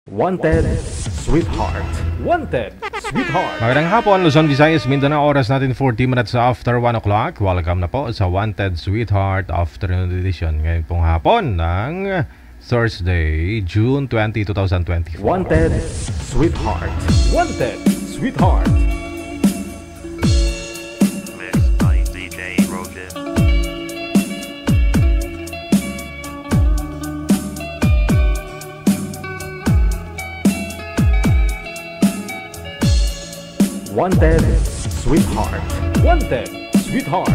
Wanted, Sweetheart. Wanted, Sweetheart. Magandang hapon, Luzon, Visayas, Mindanao. Oras natin 40 minutes after 1 o'clock. Welcome na po sa Wanted, Sweetheart Afternoon Edition. Ngayon pong hapon ng Thursday, June 20, 2024. Wanted, Sweetheart. Wanted, Sweetheart. Mixed by DJ Rogan. Wanted, Sweetheart. Wanted, Sweetheart.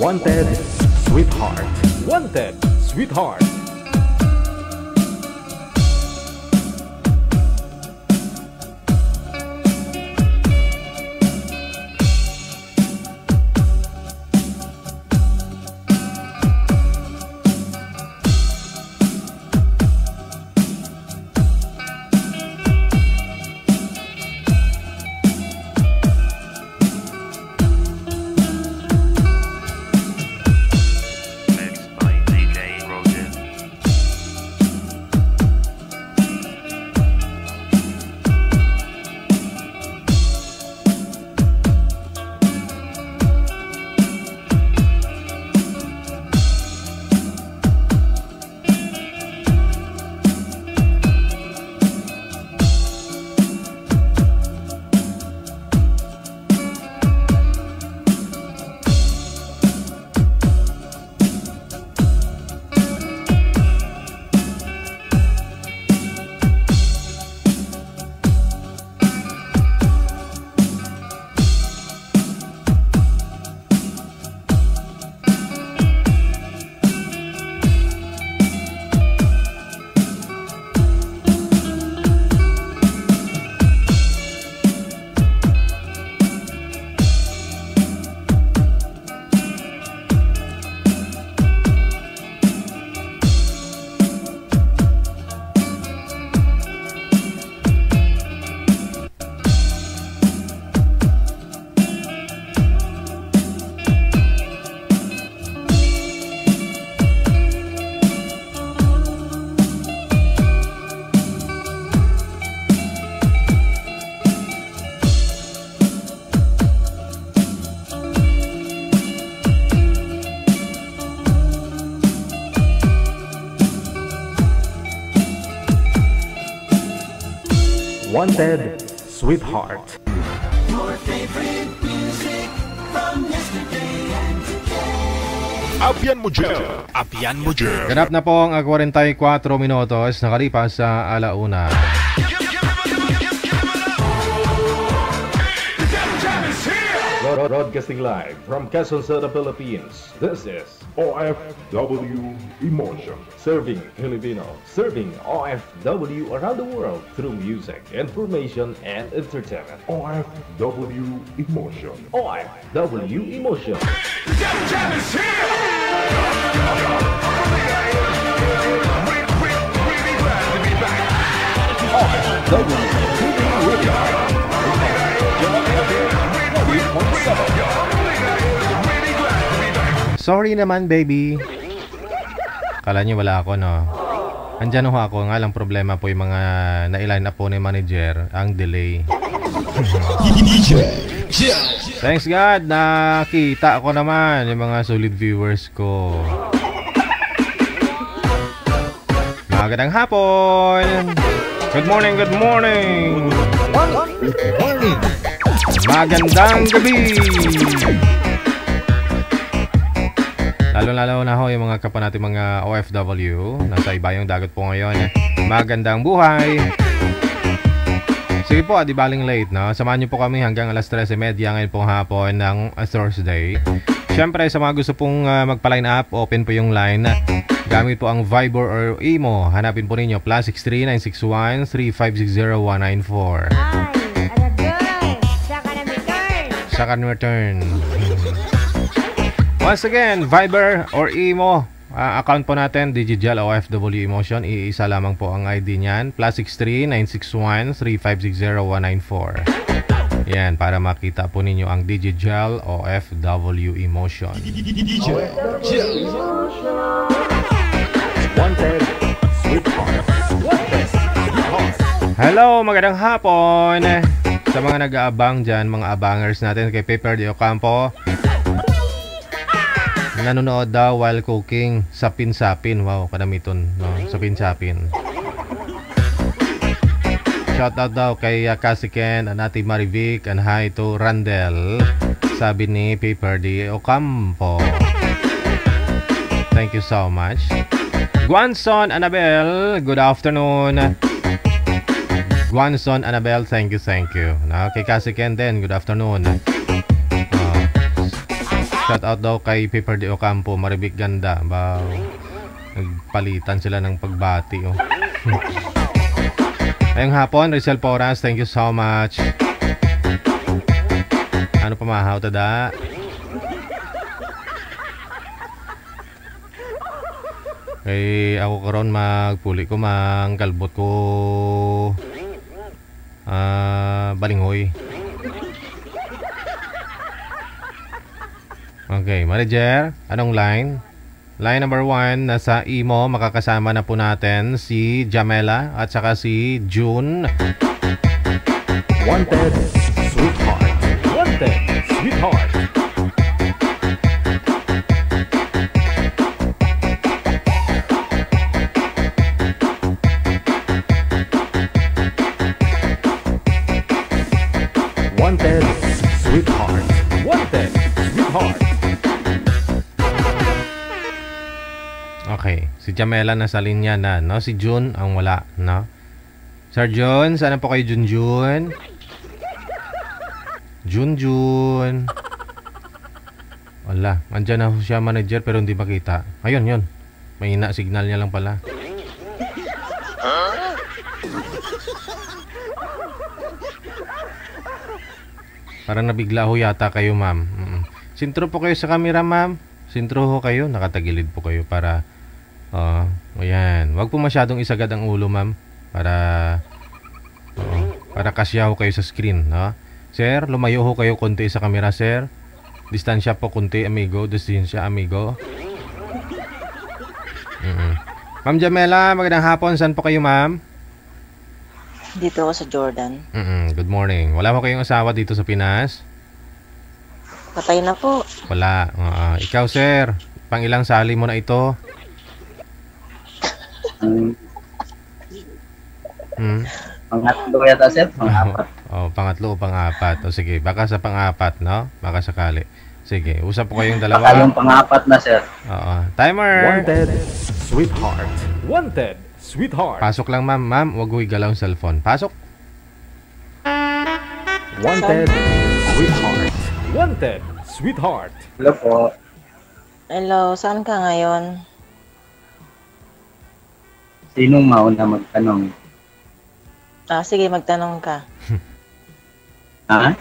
Wanted, Sweetheart. Wanted, Sweetheart. Mixed by DJ Rogan. Wanted, Sweetheart. Apian mo dyan. Apian mo dyan. Ganap na po ang 44 minutos nakalipas sa alauna. Broadcasting live from Quezon City, Philippines. This is OFW Emotion. Serving Filipino, serving OFW around the world through music, information, and entertainment. OFW Emotion. OFW Emotion. Sorry naman, baby. Kala nyo wala ako, no? Andyan ho ako. Nga lang problema po yung mga nailine up po ni manager. Ang delay. Thanks God, nakita ko naman yung mga solid viewers ko. Magandang hapon. Good morning, good morning. morning. Magandang gabi! Lalo-lalo na ho yung mga kapwa natin mga OFW. Nasa ibayong dagat po ngayon. Magandang buhay! Sige po, di baling late, no? Samahan niyo po kami hanggang alas 13:30 ngayon pong hapon ng Thursday. Siyempre, sa mga gusto pong magpa-line up, open po yung line. Gamit po ang Viber or Imo. Hanapin po ninyo, +63 961 3560 194. Ay, alagay. Saka na return. Second return. Once again, Viber or Imo. Account po natin, Digigel OFW Emotion. Iisa lamang po ang ID niyan. +63 961 3560 194. Yan, para makita po ninyo ang Digigel OFW Emotion. Wanted, sweetheart. Wanted, sweetheart. Hello, magandang hapon sa mga nag-aabang dyan, mga abangers natin kay Paper de Ocampo. Nanonood daw while cooking. Sapin-sapin. Wow, kadamiton, no? Sapin-sapin. Shoutout daw kay Cassie Ken and Ate Marivic and hi to Randel. Sabi ni Paper de Ocampo. Thank you so much. Guanson Annabel, good afternoon. Guanson Annabel, thank you, thank you. Kay Cassie Ken din, good afternoon. Shoutout daw kay Paper de Ocampo, Marivic ganda. Wow. Nagpalitan sila ng pagbati, oh. Ngayong hapon, Rizal Poras, thank you so much. Ano pa mahaw tada? Kay ako karon magpuli ko mang kalbot ko balinghoy. Okay, manager, anong line? Line number 1, nasa Imo, makakasama na po natin si Jamela at saka si June. Wanted, sweetheart. Wanted, sweetheart. Wanted, sweetheart. Wanted, sweetheart. Okay, si Jamela nasa linya na, no? Si June ang wala, no? Sir June, saan po kayo, June? June. Wala, andyan na siya manager pero hindi makita. Ayun, yun. Mahina, signal niya lang pala. Parang nabigla ho yata kayo, ma'am. Sintro po kayo sa camera, ma'am. Sintro ho kayo, nakatagilid po kayo para ayan. Huwag po masyadong isagad ang ulo, ma'am. Para kasya ho kayo sa screen, no? Sir, lumayo ho kayo konti sa camera, sir. Distansya po konti, amigo. Distansya, amigo. Ma'am Jamela, magandang hapon. Saan po kayo, ma'am? Dito ako sa Jordan. Good morning. Wala mo kayong asawa dito sa Pinas? Patay na po. Wala. Ikaw, sir, pang ilang sali mo na ito? Pangatlo yata, sir. Pangapat. Pangatlo o pangapat. O sige, baka sa pangapat, no? Baka sakali. Sige, usap po kayong dalawa. Pakalong pangapat na, sir. Timer! Wanted, sweetheart. Wanted, sweetheart. Pasok lang, ma'am. Ma'am, wag mo igalaw ang cellphone. Pasok. Wanted, sweetheart. Wanted, sweetheart. Hello po. Hello, saan ka ngayon? Sinong mauna magtanong? Sige, magtanong ka. Ha?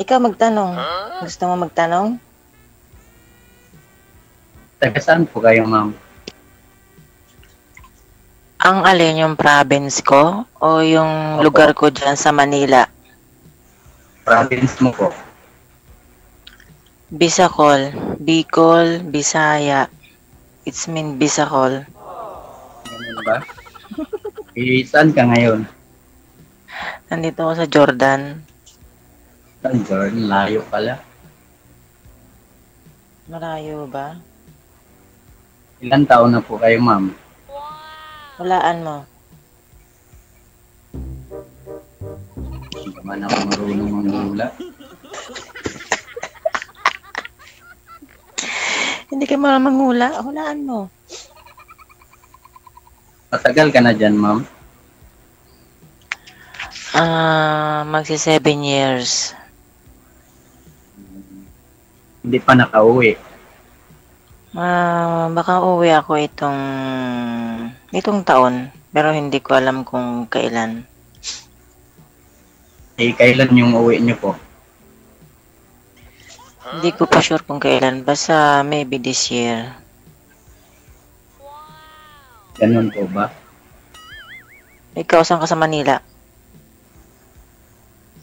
Ikaw magtanong. Gusto mo magtanong? Taga saan po kayo, ma'am? Ang alin yung province ko o yung Opo. lugar ko dyan sa Manila? Province mo po. Bisacol. Bicol, Bisaya. It's mean Bisacol. Ganun ba? Saan ka ngayon? Nandito ako sa Jordan. Saan, Jordan? Layo pala. Malayo ba? Ilan taon na po kayo, ma'am? Walaan mo. Hindi naman ako marunong manghula. Hindi ka manghula. Hulaan mo. Matagal ka na dyan, ma'am. Magsi 7 years. Hindi pa nakauwi. Baka uwi ako itong taon. Pero hindi ko alam kung kailan. Eh, kailan yung uwi niyo po? Hindi ko pa sure kung kailan. Basta maybe this year. Ganun po ba? Ikaw, saan ka sa Manila?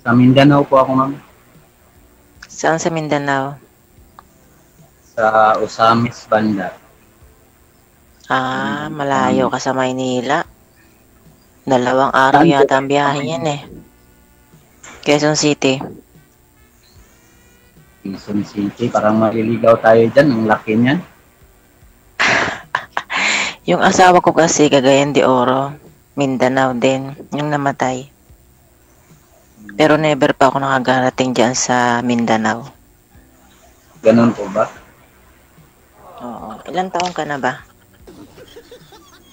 Sa Mindanao po ako, ma'am. Saan sa Mindanao? Sa Osamis Banda. Malayo ka sa Maynila. 2 araw Saan po? yata ang biyahe yan eh. Quezon City. Quezon City. Parang maliligaw tayo dyan. Ang laki niyan. Yung asawa ko kasi Cagayan de Oro. Mindanao din. Yung namatay. Pero never pa ako nakagarating dyan sa Mindanao. Ganun po ba? Oo. Ilang taon ka na ba?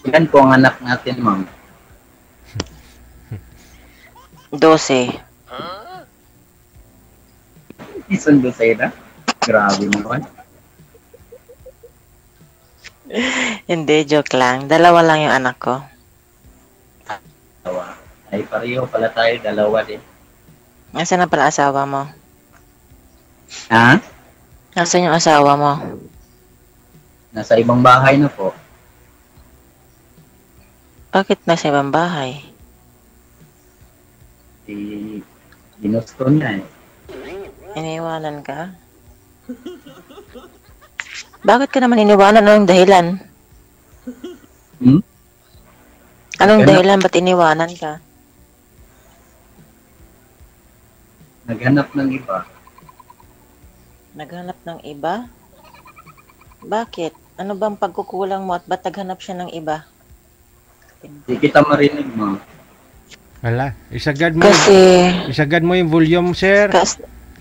Ilan po ang anak natin, ma'am? 12. Isundo sa'yo na? Grabe naman. Hindi, joke lang. 2 lang yung anak ko. Dalawa. Ay, pareho pala tayo. 2 din. Nasaan na pala asawa mo? Ha? Nasaan yung asawa mo? Nasa ibang bahay na po. Bakit nasa ibang bahay? Ginusto niya eh. Iniwanan ka? Bakit ka naman iniwanan? Anong dahilan? Hmm? Anong Kaya- dahilan? Ba't iniwanan ka? Naghanap ng iba. Naghanap ng iba? Bakit? Ano bang pagkukulang mo at ba't naghanap siya ng iba? Hindi kita marinig, ma'am. Wala. Isagad mo yung volume, sir.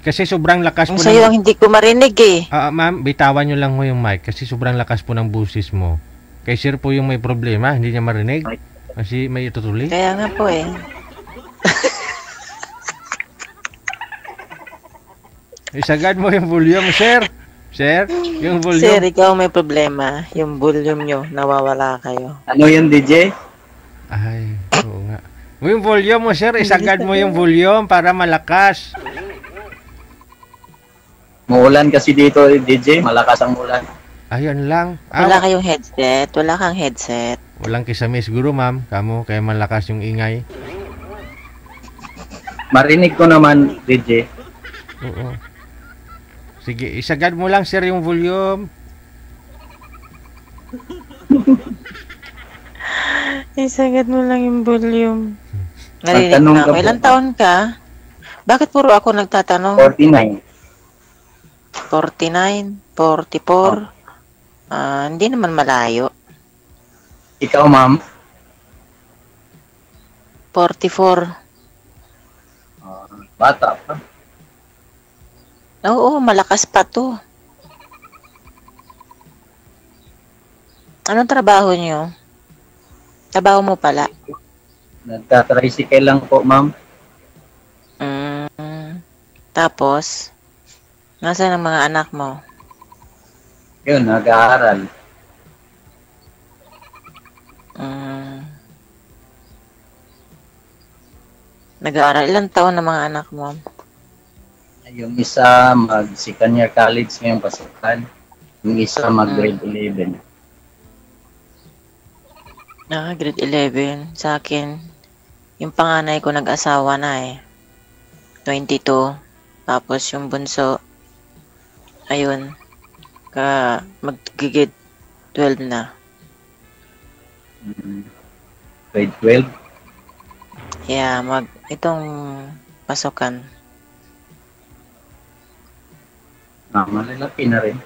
Kasi sobrang lakas po Sa'yo ang hindi ko marinig eh. Ma'am, bitawan nyo lang mo yung mic kasi sobrang lakas po ng busis mo. Kay sir po yung may problema, hindi niya marinig. Kasi may tutuli. Kaya nga po eh. Isagad mo yung volume, sir. Sir, yung Sir, volume. ikaw may problema. Yung volume nyo, nawawala kayo. Ano yun, DJ? Ay, oo nga. Yung volume mo, sir. Isagad mo yung volume para malakas. Muulan kasi dito, DJ. Malakas ang ulan. Ayun lang. Wala kayong headset. Wala kang headset. Walang kisamis guro, ma'am. Kamo, kaya malakas yung ingay. Marinig ko naman, DJ. Oo. Sige, isagad mo lang, sir, yung volume. Isagad mo lang yung volume. Narinig Magtanong na ka ako. po. Ilang taon ka? Bakit puro ako nagtatanong? 49. 49, 44. Hindi naman malayo. Ikaw, ma'am? 44. Bata pa. Oo, malakas pa to. Anong trabaho nyo? Trabaho mo pala. Nagtatricycle lang po, ma'am. Tapos, nasaan ang mga anak mo? Yun, nag-aaral. Nag-aaral. Ilang taon na mga anak mo? Yung isa mag-second year college ngayong pasukan. Yung isa mag-grade 11. Grade 11. Sa akin, yung panganay ko nag-asawa na eh. 22. Tapos yung bunso, ayun, mag-grade 12 na. Grade 12. Yeah, itong pasukan. Malalaki na rin.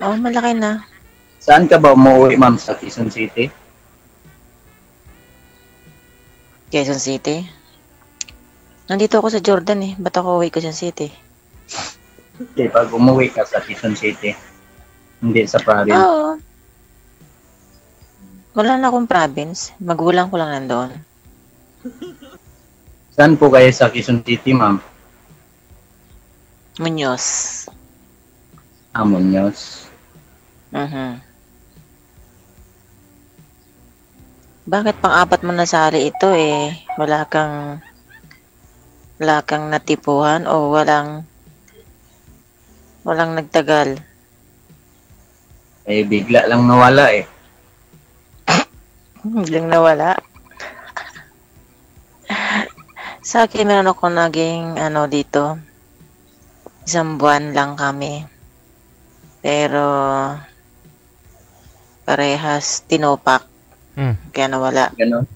Oh, malaki na. Saan ka ba umuwi, ma'am? Sa Quezon City? Quezon City. Nandito ako sa Jordan eh. Ba't ako uwi Quezon City? Hindi, pag umuwi ka sa Quezon City, hindi sa province. Oo. Wala na akong province. Magulang ko lang nandoon. Saan po kayo sa Quezon City, ma'am? Muñoz. Muñoz. Mhm. Bakit pang-apat mo nasali ito eh? Wala kang natipuhan o walang nagtagal? Eh, bigla lang nawala eh. Biglang nawala. Sa akin, meron ako naging dito. 1 buwan lang kami. Pero parehas tinopak. Kaya nawala. Ganon.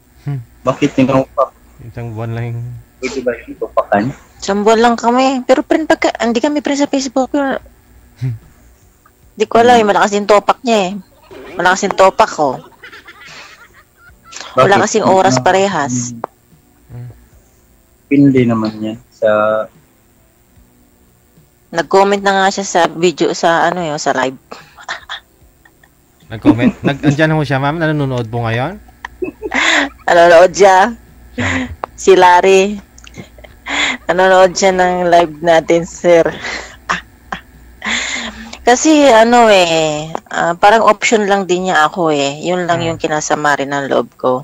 Bakit tinupak? Isang buwan lang yung... Pwede ba yung tupakan? 1 buwan lang kami. Pero hindi kami friends sa Facebook. Hindi ko alam. Malakas yung topak niya eh. Malakas yung topak ko. Wala kasing oras parehas. Pinili naman yan sa... Nag-comment na nga siya sa video sa sa live. Nag-comment? Andyan ho siya, ma'am? Nanonood po ngayon? Nanonood siya. Si Larry. Nanonood siya ng live natin, sir. Kasi parang option lang din niya ako eh. Yun lang yung kinasama rin ng loob ko.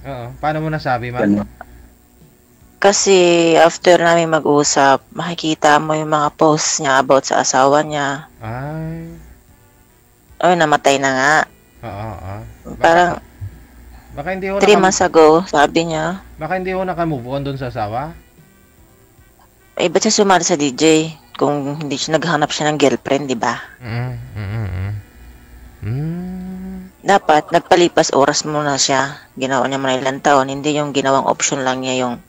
Oo. Paano mo nasabi, ma'am? Kasi after namin mag-usap, makikita mo yung mga posts niya about sa asawa niya. Ay. Namatay na nga. Oo. Parang Baka hindi ho 3 months ago, sabi niya. Baka hindi ho naka-move on doon sa asawa? Ba't siya sumali sa DJ? Kung hindi siya naghanap siya ng girlfriend, di ba? Dapat, nagpalipas oras muna siya. Ginawa niya muna ilang taon. Hindi yung ginawang option lang niya yung...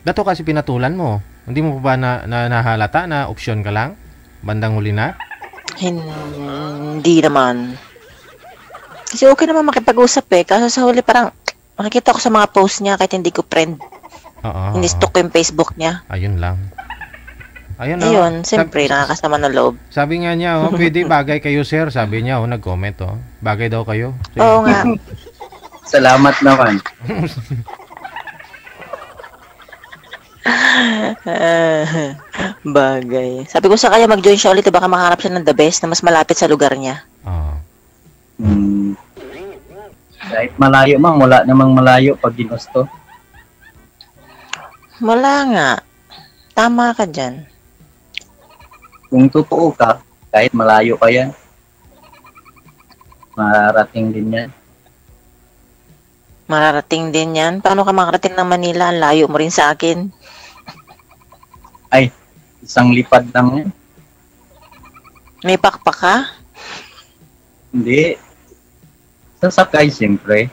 Dato kasi pinatulan mo. Hindi mo pa ba nahalata na option ka lang? Bandang huli na? Hindi naman. Kasi okay naman makipag-usap eh. Kaso sa huli parang makikita ko sa mga post niya kahit hindi ko friend. Oo. Hindi stalk ko yung Facebook niya. Ayun lang. Ayun, siyempre, nakakasama ng loob. Sabi nga niya, pwede bagay kayo, sir. Sabi niya, nag-comment, bagay daw kayo. Oo nga. Salamat naman. Bagay. Sabi ko sa kanya, mag-join siya ulit. Baka makahanap siya ng the best na mas malapit sa lugar niya. Oo. Kahit malayo mang, wala namang malayo pag ginusto. Wala nga. Tama ka dyan. Kung totoo ka, kahit malayo pa yan, mararating din yan. Mararating din yan. Paano ka makarating ng Manila? Ang layo mo rin sa akin. Ay, isang lipad lang yan. May pakpak ka? Hindi. Sasakay, siyempre.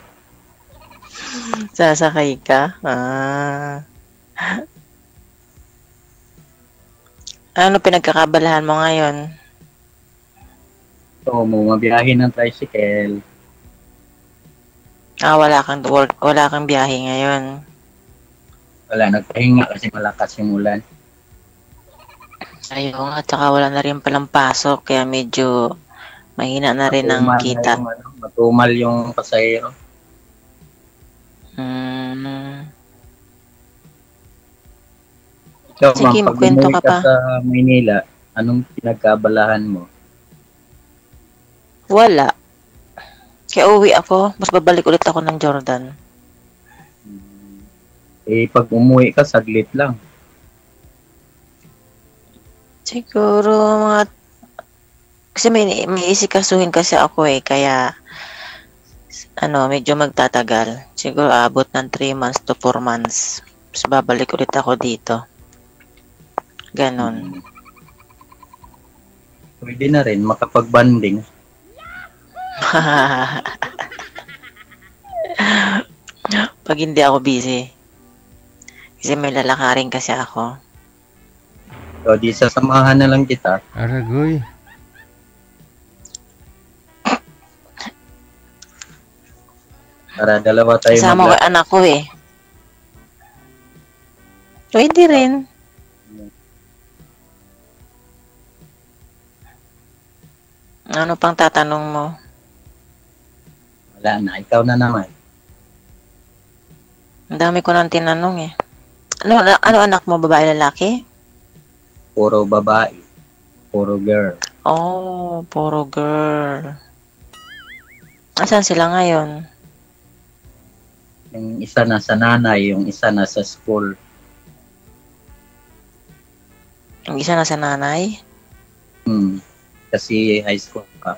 Sasakay ka? Ano pinagkakabalahan mo ngayon? So, mabiyahe ng tricycle. Wala kang biyahe ngayon. Wala, nagpahinga kasi malakas yung ulan. Ayun nga, tsaka wala na rin palang pasok, kaya medyo mahina na rin ang kita. Matumal yung pasahero. Ikaw, Sige, ma'am, pag magkwento umuwi ka pa. sa Maynila, anong pinagkabalahan mo? Wala. Kaya uwi ako, mas babalik ulit ako ng Jordan. Pag umuwi ka, saglit lang. Siguro kasi may isikasuhin kasi ako kaya medyo magtatagal. Siguro abot ng 3 months to 4 months. Tapos babalik ulit ako dito. Ganon. Pwede na rin makapag-banding. Pag hindi ako busy. Kasi may lalakarin kasi ako. So, di sasamahan na lang kita. Aragoy. Para dalawa tayo Kasama ko yung anak ko eh. Pwede rin. Ano pang tatanong mo? Wala na, ikaw na naman. Ang dami ko nang tinanong eh. Ano anak mo, babae, lalaki? Puro babae. Puro girl. Oh, puro girl. Asan sila ngayon? Yung isa nasa nanay, yung isa nasa school. Yung isa nasa nanay? Kasi high school pa.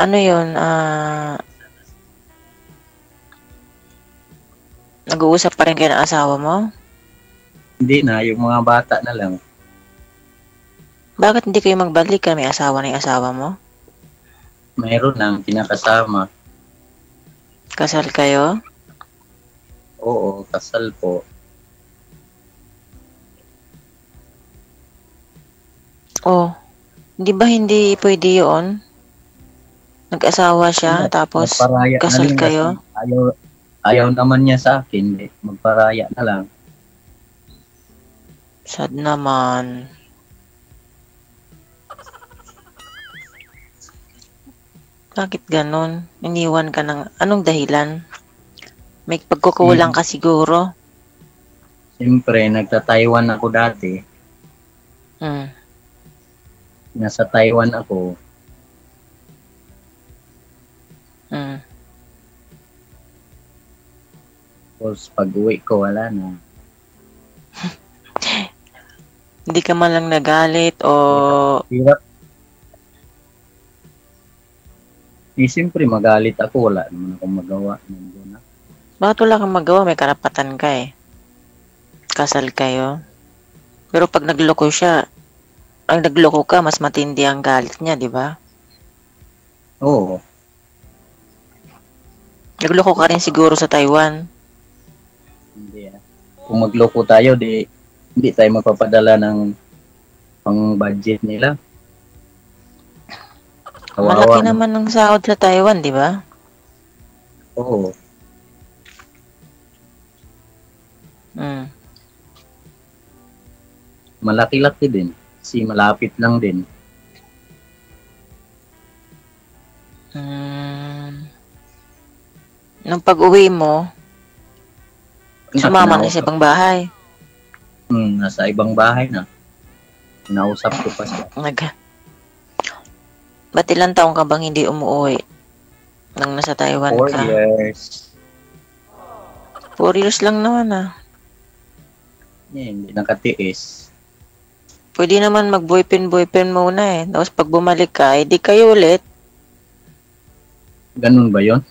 Ano yun? Nag-uusap pa rin kayo ng asawa mo? Hindi na, yung mga bata na lang. Bakit hindi kayo magbalik ka? May asawa na yung asawa mo? Mayroon lang, kinakasama. Kasal kayo? Oo, kasal po. Oh, di ba hindi pwede yun? Nag-asawa siya, tapos Magparaya na kasal rin kayo? kasi ayaw naman niya sa akin. Magparaya na lang. Sad naman. Bakit ganon? Iniwan ka ng... Anong dahilan? May pagkukulang ka siguro? Siyempre, nagta-Taiwan ako dati. Hmm. Nasa Taiwan ako. Hmm. Tapos pag-uwi ko, wala na. Hindi ka man lang nagalit o... Hirap. Siyempre, magalit ako. Wala naman akong magawa. Nandun na. Bakit wala kang magawa? May karapatan ka eh. Kasal kayo. Pero pag nagloko siya, ang nagloko ka, mas matindi ang galit niya, di ba? Oo. Nagloko ka rin siguro sa Taiwan. Hindi ah. Kung magloko tayo, hindi tayo magpapadala ng pang-budget nila. Malaki naman ng sahod sa Taiwan, di ba? Oo. Hmm. Malaki-laki din. Kasi malapit lang din. Nung pag-uwi mo, sumama na sa ibang bahay. Nasa ibang bahay na. Nausap ko pa siya. Ba't ilang taong ka bang hindi umuwi? Nang nasa Taiwan 4 ka? years. 4 years lang naman ah. Hindi nakatiis. Pwede naman mag-boyfriend muna eh. Tapos pag bumalik ka, di kayo ulit. Ganun ba yon?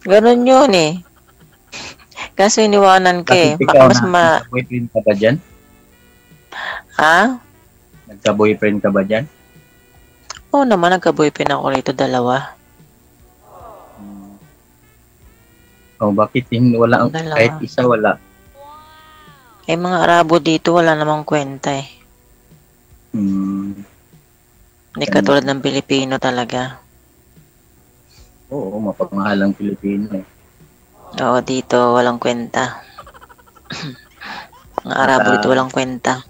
Ganun yun eh. Kaso iniwanan ka eh. Bakit ikaw Mas nagka-boyfriend ka ba dyan? Ha? Nagka-boyfriend ka ba dyan? Oo naman, nagka-boyfriend ako rito, 2. O bakit wala? Dalawa. Kahit isa wala. Eh mga Arabo dito, wala namang kwenta eh. Hindi katulad ng Pilipino talaga. Oo, mapagmahal ang Pilipino eh. Oo, dito walang kwenta. Mga Arabo dito walang kwenta.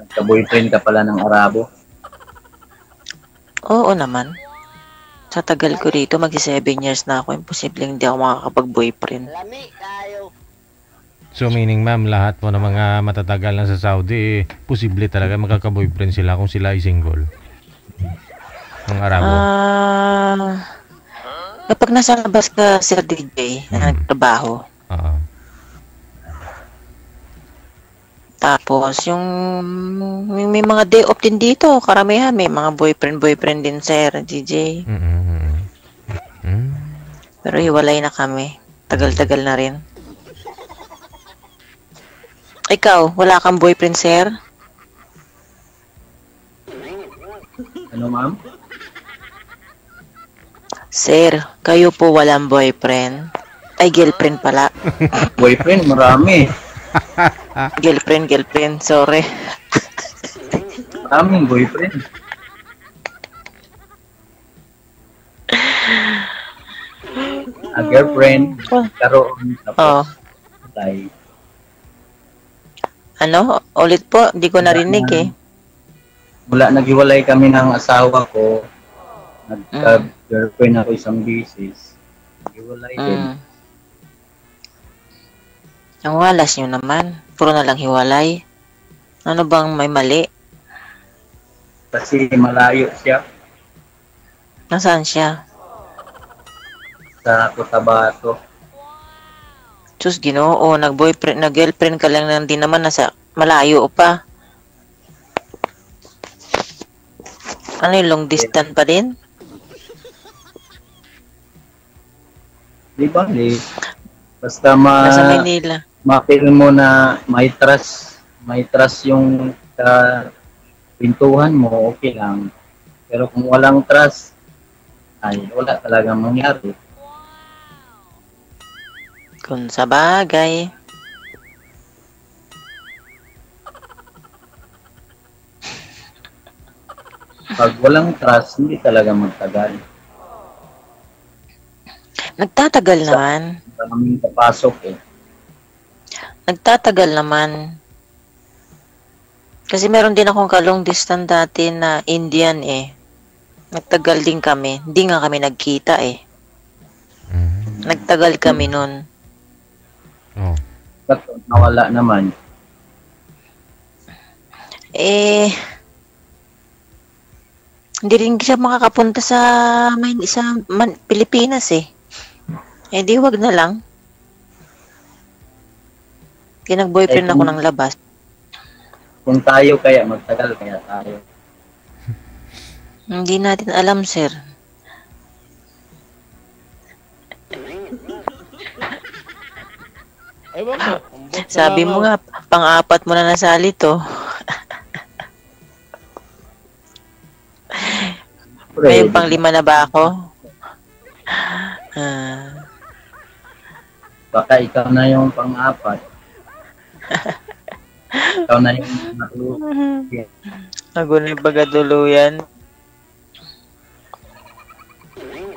Nagka-boyfriend ka pala ng Arabo? Oo naman. Sa tagal ko rito, magsi 7 years na ako. Imposibleng hindi ako makakapag-boyfriend. So meaning ma'am, lahat po ng mga matatagal na sa Saudi, posible talaga magkaka-boyfriend sila kung sila ay single. Ang Arabo. Kapag nasa labas ka, Sir DJ, na nagtrabaho. Tapos, may mga day off din dito. Karamihan, may mga boyfriend din, Sir DJ. Pero hiwalay na kami. Tagal-tagal na rin. Ikaw, wala kang boyfriend, Sir? Ano, ma'am? Sir, kayo po walang boyfriend? Ay, girlfriend pala. Boyfriend, marami. Girlfriend, sorry. Maraming boyfriend. girlfriend, Oh. karoon, Oh. tapos tayo. Ano? Ulit po, di ko narinig eh. Mula naghiwalay kami ng asawa ko, nagka-girlfriend ako isang beses, naghiwalay din. Mm. Ang walas nyo naman. Puro na lang hiwalay. Ano bang may mali? Kasi malayo siya Nasaan siya? sa Cotabato. Sus, Ginoo, nag-boyfriend, nag-girlfriend ka lang lang din naman nasa malayo pa. Ano yung long distance pa din? Di ba? Basta Nasa Manila. ma-feel mo na may trust yung pintuhan mo, okay lang. Pero kung walang trust, ay wala talagang mangyari. Kung sa bagay. Pag walang trust, hindi talaga magtagal. Nagtatagal naman. Maraming papasok eh. Nagtatagal naman. Kasi meron din akong kalong distance dati na Indian eh. Nagtagal din kami. Hindi nga kami nagkita eh. Nagtagal kami nun. Oh. Ba't nawala naman? Eh, hindi rin siya makakapunta sa Pilipinas eh. Eh di wag na lang. Kinag-boyfriend ako ng labas. Kung tayo kaya magtagal, kaya tayo. Hindi natin alam, sir. Ewan ko. Ambot na Sabi lang mo ako. nga, pang-apat mo na nasali to. May pang-lima na ba ako? Ah, Baka ikaw na yung pang-apat. Ikaw na yung ako na yung bagatuluyan.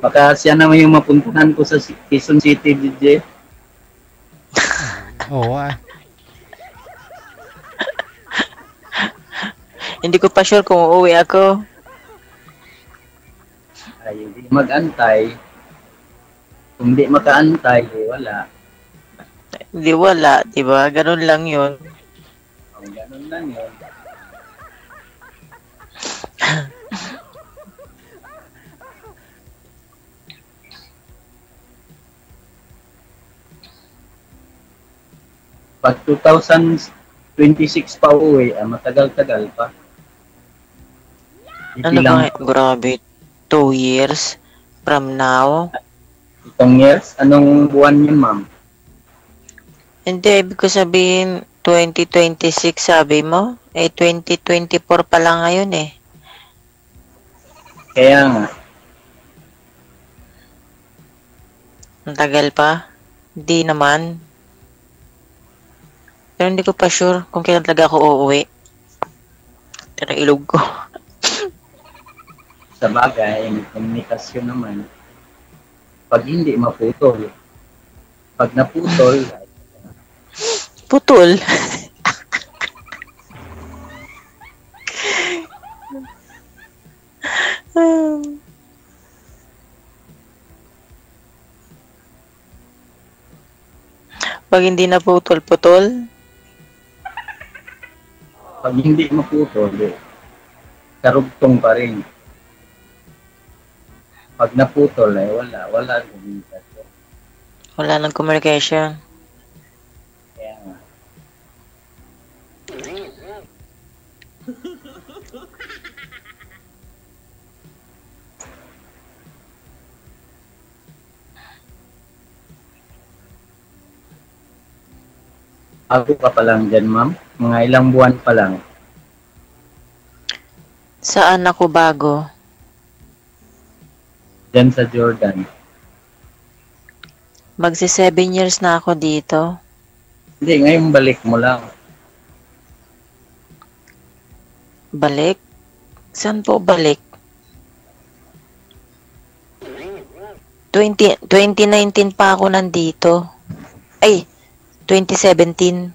Baka siya naman yung mapuntahan ko sa Quezon City, DJ. Oo ah. Hindi ko pa sure kung uuwi ako. Ay, hindi mag-antay. Kung hindi makaantay, wala. Hindi wala, di ba? Ganun lang yun. Ang ganun lang yun. Pag 2026 pa uwi, matagal-tagal pa. Ano Ilang ba? Grabe. 2 years from now. itong years? Anong buwan yun, ma'am? Hindi, ibig ko sabihin 2026 sabi mo? Eh, 2024 pa lang ngayon eh. Kaya nga, Ang tagal pa? Hindi naman. Pero hindi ko pa sure kung kailan talaga ako uuwi. Pero ilog ko. sa bagay, may komunikasyon naman. Pag hindi maputol, pag naputol, Putol. Pag hindi na putol-putol, pag hindi maputol, karugtong pa rin. Pag naputol, wala komunikasyon. wala nang communication. Kaya nga. Bago ka pa lang dyan, ma'am. Mga ilang buwan pa lang. Saan ako bago? Dyan sa Jordan. Magsi 7 years na ako dito. Hindi, ngayon balik mo lang. Balik? Saan po balik? 2019 pa ako nandito. Ay, 2017.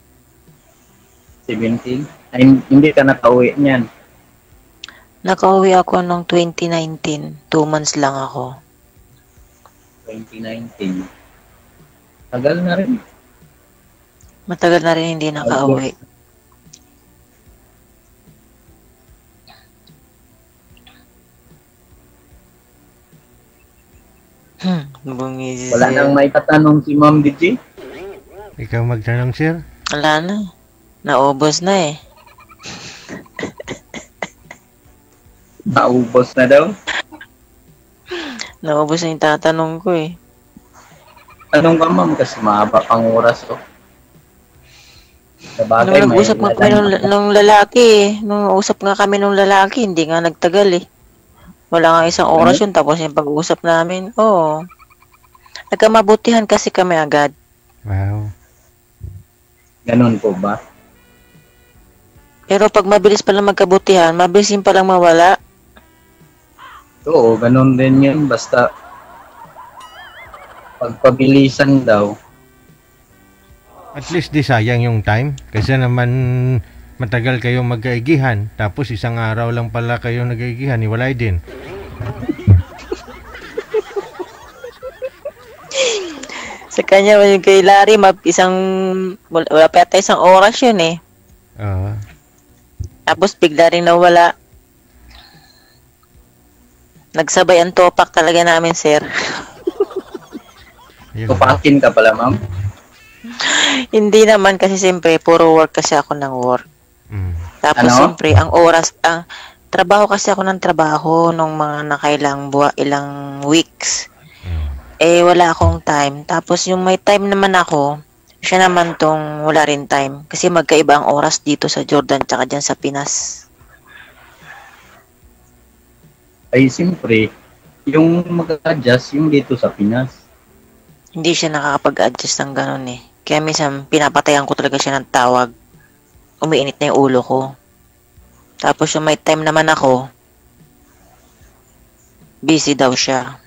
17? Ay, hindi ka nakauwi niyan. Nakauwi ako nung 2019. 2 months lang ako. 2019. Tagal na rin. Matagal na rin hindi nakauwi. Bungisi. Wala nang may tatanong si Ma'am DJ. Ikaw magtanong, sir? Wala na. Naubos na eh. Naubos na daw. Naubos na yung tatanong ko eh. Tanong ka, Ma'am, kasi mahaba pang oras to. Nung nag-usap nga kami nung lalaki eh. Nung usap nga kami nung lalaki, hindi nga nagtagal eh. Wala nga isang oras yun, tapos yung pag-uusap namin, oo. Nagkamabutihan kasi kami agad. Wow. Ganun po ba? Pero pag mabilis palang magkabutihan, mabilis yung palang mawala. Oo, ganun din yun. Basta pagpabilisan daw. At least di sayang yung time. Kasi naman matagal kayong magkaigihan. Tapos isang araw lang pala kayong nagkaigihan. Iwalay din. Sa kanya, yung kay Larry, wala pa yata isang oras yun eh. Oo. Tapos bigla rin nawala. Nagsabay ang topak talaga namin, sir. Tupakin ka pala, Ma'am. Hindi naman kasi siyempre, puro work kasi ako ng work. Tapos siyempre, ang oras, trabaho kasi ako ng trabaho nung mga nakailang ilang weeks. Eh, wala akong time. Tapos yung may time naman ako, siya naman tong wala rin time. Kasi magkaiba ang oras dito sa Jordan tsaka dyan sa Pinas. Ay, siyempre, yung mag-adjust yung dito sa Pinas. Hindi siya nakakapag-adjust ng ganun eh. Kaya minsan, pinapatayan ko talaga siya ng tawag. Umiinit na yung ulo ko. Tapos yung may time naman ako, busy daw siya.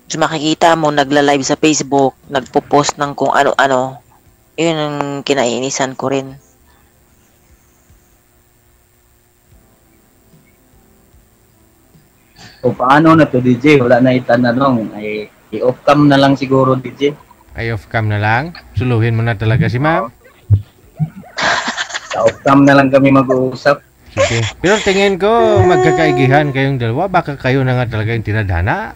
So makikita mo, nagla-live sa Facebook, nagpo-post ng kung ano-ano. Yun ang kinaiinisan ko rin. O paano na to, DJ? Wala na itanong. Ay, i-off cam na lang siguro, DJ. Ay, off cam na lang? Suluhin mo na talaga si Ma'am? Sa off cam na lang kami mag-uusap. Sige. Pero tingin ko, magkakaigihan kayong dalawa. Baka kayo na nga talaga yung tinadhana.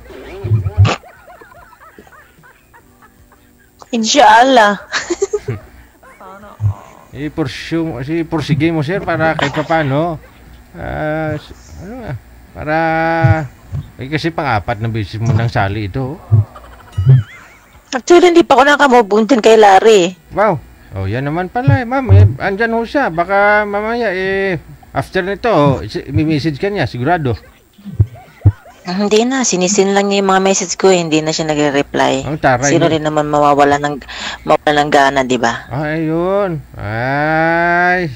Inshallah. Pursige mo, sir, para kahit pa paano. Para... kasi pang-apat na beses mo nang sali ito. Actually, hindi pa ako nakamove dyan kay Larry. Wow. Oh, yan naman pala eh, ma'am. Andyan ho siya. Baka mamaya after nito, may-message ka niya, sigurado. Hindi na, sinisin lang niya yung mga message ko, hindi na siya nagre-reply. Ang taray. Sino rin naman mawawala ng gana, di ba? Ayun. Ay,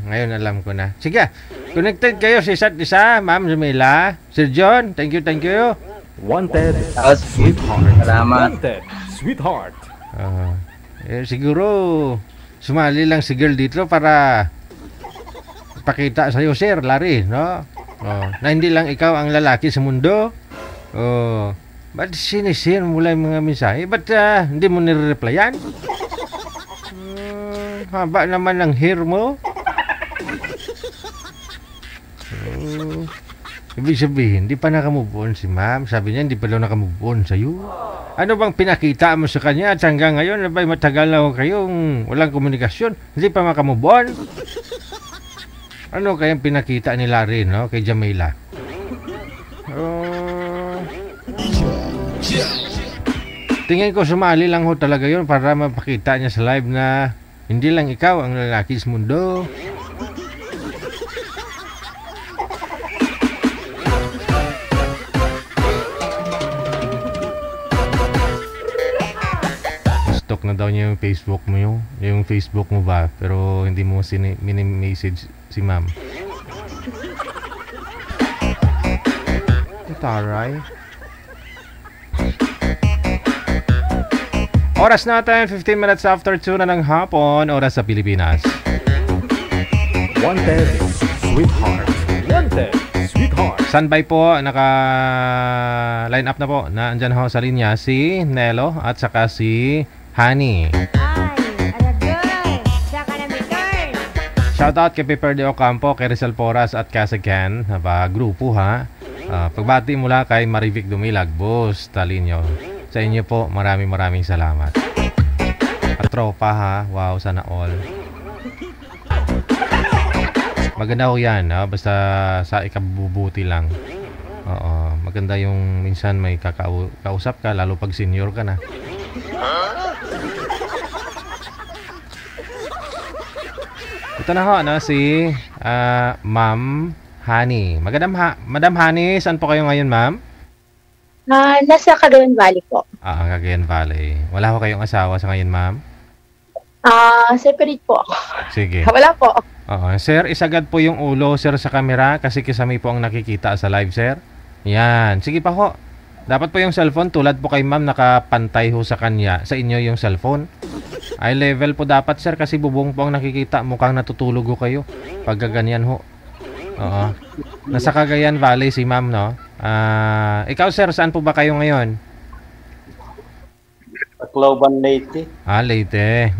ngayon alam ko na. Sige, connected kayo sa isa't isa, Ma'am Jamila. Sir John, thank you. Wanted, Sweetheart. Salamat. wanted, sweetheart. Siguro, sumali lang si girl dito para ipakita sa'yo, Sir Larry, no? Na hindi lang ikaw ang lalaki sa mundo. Ba't sinisin mula yung mga mensahe? Ba't hindi mo nire-replyan? Haba naman ng hair mo. Ibig sabihin, di pa nakamove on si Ma'am. Sabi niya, hindi pa daw nakamove on sa'yo. Ano bang pinakita mo sa kanya at hanggang ngayon, abay matagal na kayong walang komunikasyon? Hindi pa makamove on? Ano kayang pinakita ni Larry, no? Kay Jamila? Tingin ko sumali lang ho talaga yon para mapakita niya sa live na hindi lang ikaw ang lalaki sa mundo. Stalk na daw niya yung Facebook mo yung Facebook mo ba, pero hindi mo mini-message si Ma'am. Taray. Oras natin, 15 minutes after 2 na ng hapon, oras sa Pilipinas. Wanted, sweetheart. Wanted, sweetheart. Standby po, naka-line up na po. Naandyan ho sa linya si Nelo at saka si Honey. Ay, aragay. Saka na may girl. Shoutout kay Pepper de Ocampo, kay Rizal Porras at Kasagan. Grupo ha. Pagbati mula kay Marivic Dumilag, Boss Talinyo. Sa inyo po, maraming salamat. At tropa ha, wow, sana all. Maganda ho yan, basta sa ikabubuti lang. Oo, maganda yung minsan may kausap ka, lalo pag senior ka na. Ito na ho, si Ma'am Honey. Madam Honey, saan po kayo ngayon, ma'am? Nasa Cagayan Valley po. Cagayan Valley. Wala ho kayong asawa sa ngayon, ma'am? Separate po ako. Sige. Wala po. Sir, isagad po yung ulo, sir, sa camera kasi kisame po ang nakikita sa live, sir. Yan. Sige pa ho. Dapat po yung cellphone, tulad po kay ma'am, nakapantay ho sa kanya, sa inyo yung cellphone. Eye level po dapat, sir, kasi bubong po ang nakikita. Mukhang natutulog ho kayo. Pag ganyan ho. Oo. Nasa Cagayan Valley si ma'am, no? Ikaw, sir, saan po ba kayo ngayon? Tacloban, Leyte. Leyte.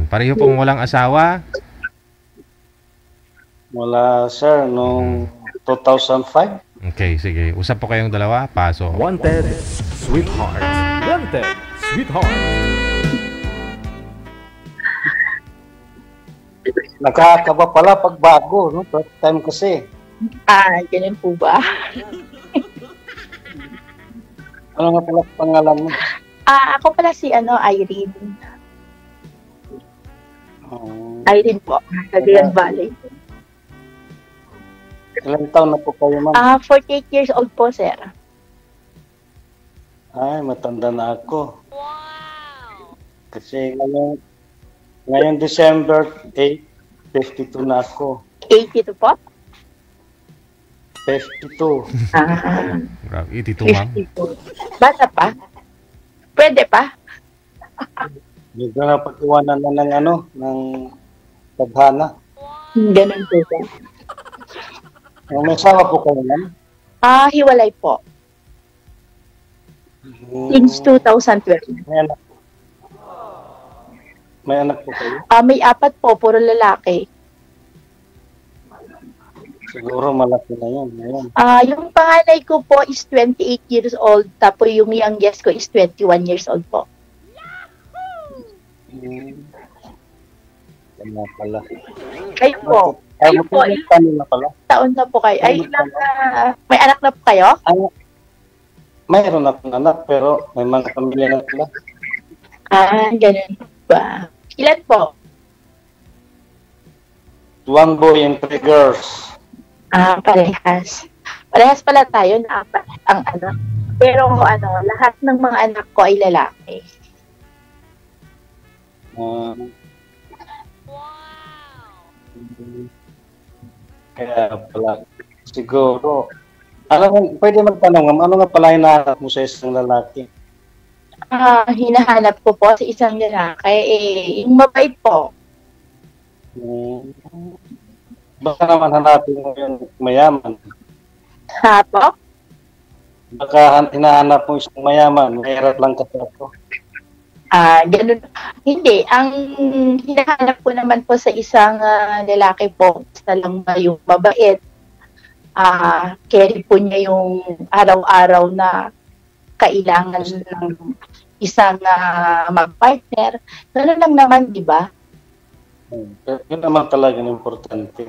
Pareho pong walang asawa? Wala, sir, noong 2005. Okay, sige. Usap po kayong dalawa. Paso. Wanted, sweetheart. Wanted, sweetheart. Nakakaba pala pag bago, no? First time kasi. Ganyan po ba? Ano nga pala pangalan mo? Ako pala si Irene. Irene po, Cagayan Valley. Ilang taon na po kayo, ma'am? 48 years old po, sir. Ay, matanda na ako. Wow! Kasi ngayon December 8, 52 na ako. 82 po? 52. Grabe, 82, ma'am. 52. Bata pa? Pwede pa? Hindi ko na pag-iwanan na ng tadhana. Ganun po ba? May asawa po kayo, ma'am? Hiwalay po. Since 2012. May anak po kayo? May 4 po, puro lalaki. Siguro malaki na yan. Yung panganay ko po is 28 years old, tapos yung youngest ko is 21 years old po. Tama pala. Kayo po. Kayo po, ilang taon na po kayo? May anak na po kayo? Mayroon akong anak, pero may mga pamilya na sila. Ganun ba? Ilan po? 1 boy and 3 girls. Parehas. Parehas pala tayo na 4 ang anak. Pero lahat ng mga anak ko ay lalaki. Kaya pala, siguro, pwede magtanong, ano nga pala hinahanap mo sa isang lalaki? Hinahanap ko po sa isang lalaki, yung mabait po. Baka naman hanapin mo yung mayaman. Po? Baka hinahanap mo isang mayaman, mahirap lang kasi ako. Ganun. Hindi. Ang hinahanap ko naman po sa isang lalaki po, basta lang yung mabait. Carry po niya yung araw-araw na kailangan ng isang mag-partner. Ganun lang naman, di ba? Yun naman talaga yung importante.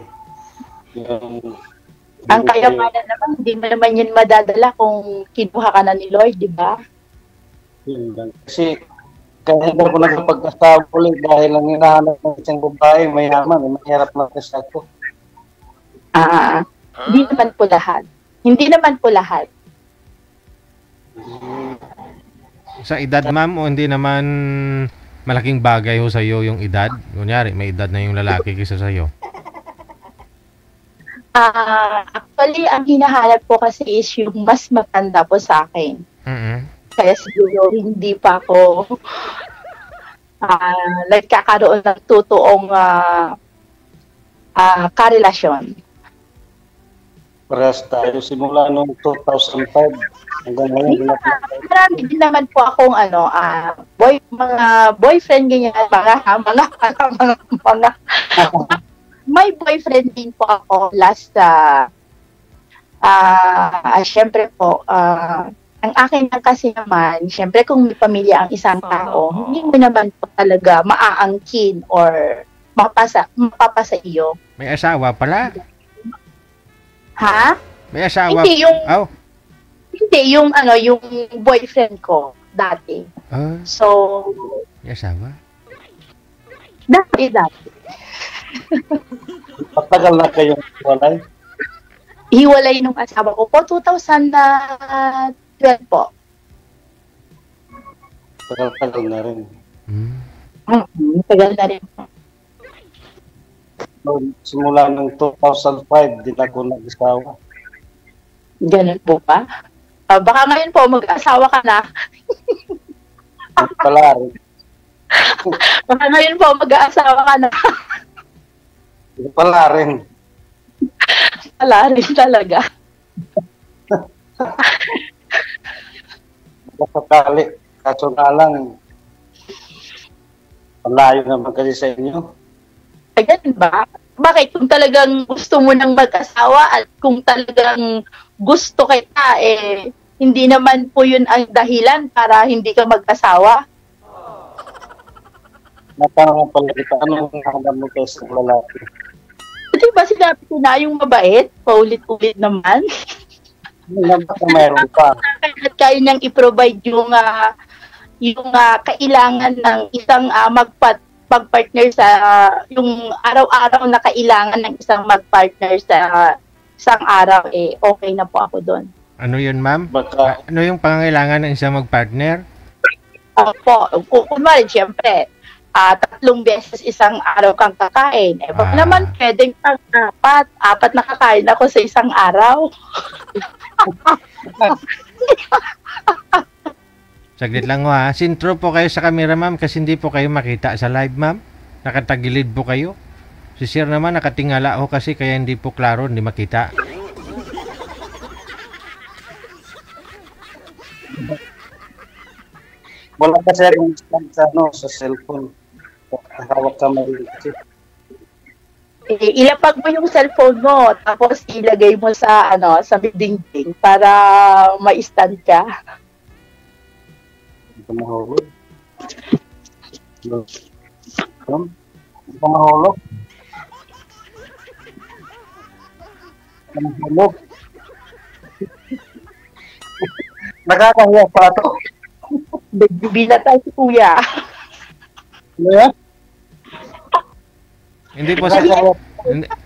Ang kayamanan naman, hindi mo naman yun madadala kung kinuha ka na ni Lord, di ba? Kasi kaya hindi ako nagpag-asawa ulit dahil ang hinahanap ng isang babae, mayaman, mahirap na kasi ako. Hindi naman po lahat. Hindi naman po lahat. Sa edad, ma'am, o hindi naman malaking bagay ho sa iyo yung edad? Kunyari, may edad na yung lalaki kaysa sa iyo. Actually, ang hinahanap ko kasi is yung mas matanda po sa akin. Kaya siguro hindi pa ako nagkakaroon ng totoong karelasyon. Parehas tayo simula noong 2005 hanggang ngayon. Marami din naman po akong mga boyfriend ganyan, mga may boyfriend din po ako last syempre po ang akin lang kasi naman, syempre kung may pamilya ang isang tao, hindi mo naman po talaga maaangkin or mapapasa iyo. May asawa pala? Ha? May asawa? Hindi yung yung boyfriend ko dati. So, may asawa? Dati. Patagal na kayong hiwalay? Hiwalay nung asawa ko po 2012 po. Tagal na rin. Tagal na rin po. Simula ng 2005, din ako nag-asawa. Ganun po ba? Baka ngayon po, mag-asawa ka na. Pala rin. Baka ngayon po, mag-asawa ka na. Pala rin. Pala rin talaga. Sakali. Kaso nga lang, palayo naman kasi sa inyo. Ganun ba? Bakit? Kung talagang gusto mo nang mag-asawa at kung talagang gusto kita, hindi naman po yun ang dahilan para hindi ka mag-asawa. Natanong pala kita, anong hanap mo kayo sa lalaki? Di ba sinabi ko na yung mabait? Paulit-ulit naman. Mayroon pa. At kaya niyang i-provide yung kailangan ng isang mag-partner sa yung araw-araw na kailangan ng isang mag-partner sa isang araw, okay na po ako doon. Ano yun, ma'am? Ano yung pangangailangan ng isang mag-partner? Kunwari, siyempre, 3 beses isang araw kang kakain. Baka naman pwedeng apat na kakain ako sa isang araw. Saglit lang ha. Sintro po kayo sa camera, ma'am, kasi hindi po kayo makita sa live, ma'am. Nakatagilid po kayo. Si Sir naman nakatingala ho kasi kaya hindi po klaro, hindi makita. Wala kasi akong sa cellphone. Hawak kamay kasi. Ilapag mo yung cellphone mo, tapos ilagay mo sa dingding para ma-stand ka. Mahulog. Mahulog. Mahulog. Nakakahiya pa ito. Binatay si kuya. Yeah? Hindi po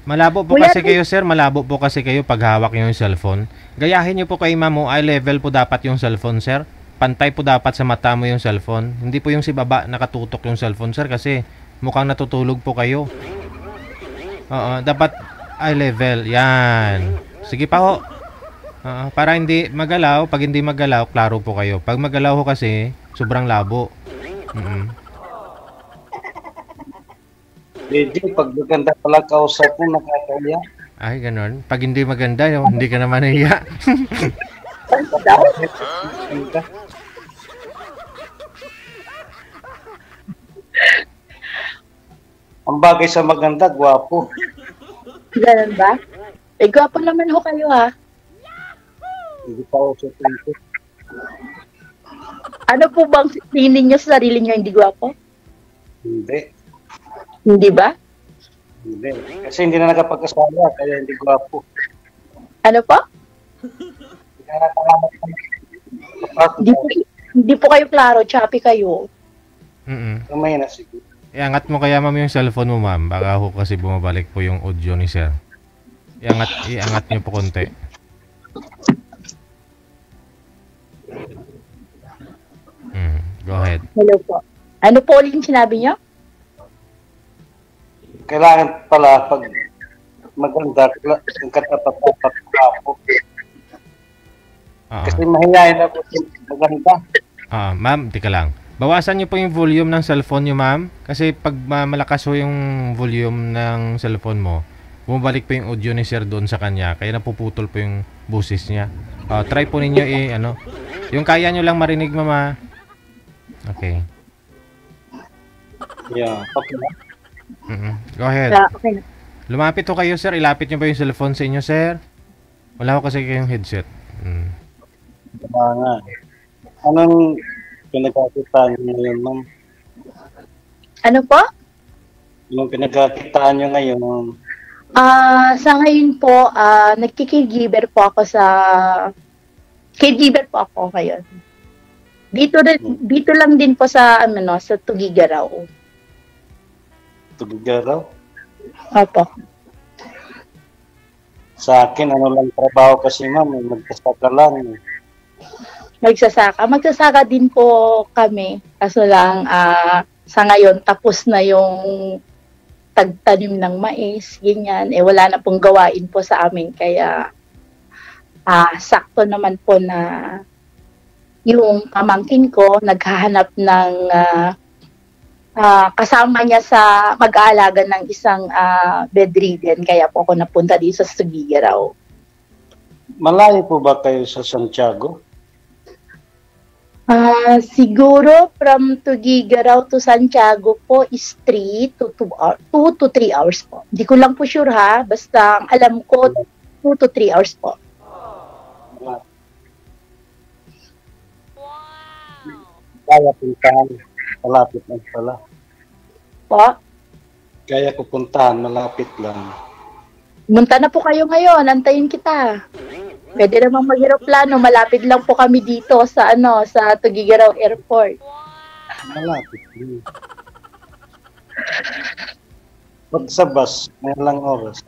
malabo po kasi kayo, sir. Malabo po kasi kayo pag hawak nyo yung cellphone. Gayahin nyo po kay ma'am, eye level po dapat yung cellphone, sir. Pantay po dapat sa mata mo yung cellphone. Hindi po yung si baba nakatutok yung cellphone, sir, kasi mukhang natutulog po kayo. Dapat eye level. Yan. Sige pa ho. Para hindi magalaw. Pag hindi magalaw, klaro po kayo. Pag magalaw ho kasi, sobrang labo. Medyo pag maganda pala kausap mo, nakakaya. Ay, ganon. Pag hindi maganda, hindi ka naman nahiya. Ang bagay sa maganda, gwapo. Ganun ba? Gwapo naman ho kayo, ha? Hindi pa ako sa pinto. Ano po bang tingin niyo sa sarili niyo hindi gwapo? Hindi. Hindi ba? Hindi. Kasi hindi na nakapag-asawa, kaya hindi gwapo. Ano po? Hindi po kayo klaro, choppy kayo. Kamay na sige. Iangat mo kaya, ma'am, yung cellphone mo, ma'am. Baka ho kasi bumabalik po yung audio ni sir. Iangat niyo po konti. Go ahead. Hello po. Ano po ulit yung sinabi niyo? Kailangan pala pag maganda, ang katapat-tapat ako. Kasi mahihayin ako maganda. Ma'am, tika lang. Bawasan niyo po yung volume ng cellphone niyo, ma'am. Kasi pag malakas po yung volume ng cellphone mo, bumabalik po yung audio ni sir doon sa kanya. Kaya napuputol po yung boses niya. Try po ninyo yung kaya niyo lang marinig, mama. Okay. Yeah, okay. Go ahead. Okay. Lumapit ho kayo, sir. Ilapit niyo ba yung cellphone sa inyo, sir? Wala ko kasi kayong headset. Nga. Anong pinagkakitaan nyo ngayon, ma'am? Ano po? Anong pinagkakitaan nyo ngayon? Sa ngayon po, nagki-caregiver po ako sa... Caregiver po ako ngayon. Dito lang din po sa, sa Tugigaraw. Tugigaraw? Opo. Sa akin, lang trabaho kasi, ma'am. Magkasaka lang. Magsasaka din po kami. Kaso lang, sa ngayon, tapos na yung tagtanim ng mais, ganyan. Wala na pong gawain po sa amin. Kaya, sakto naman po na yung pamangkin ko, naghahanap ng kasama niya sa mag-aalaga ng isang bedridden. Kaya po ako napunta dito sa Tugigaraw. Malayo po ba kayo sa Santiago? Siguro from Tugigaraw to Santiago po is 2 to 3 hours po. Hindi ko lang po sure ha. Basta ang alam ko 2 to 3 hours po. Kaya puntahan. Malapit lang pala. Po? Kaya ko puntahan. Malapit lang. Munta na po kayo ngayon. Antayin kita. Pwede namang mag-aeroplano. Malapit lang po kami dito sa sa Tugigaraw Airport. Malapit lang. Pag sa bus, may lang oras.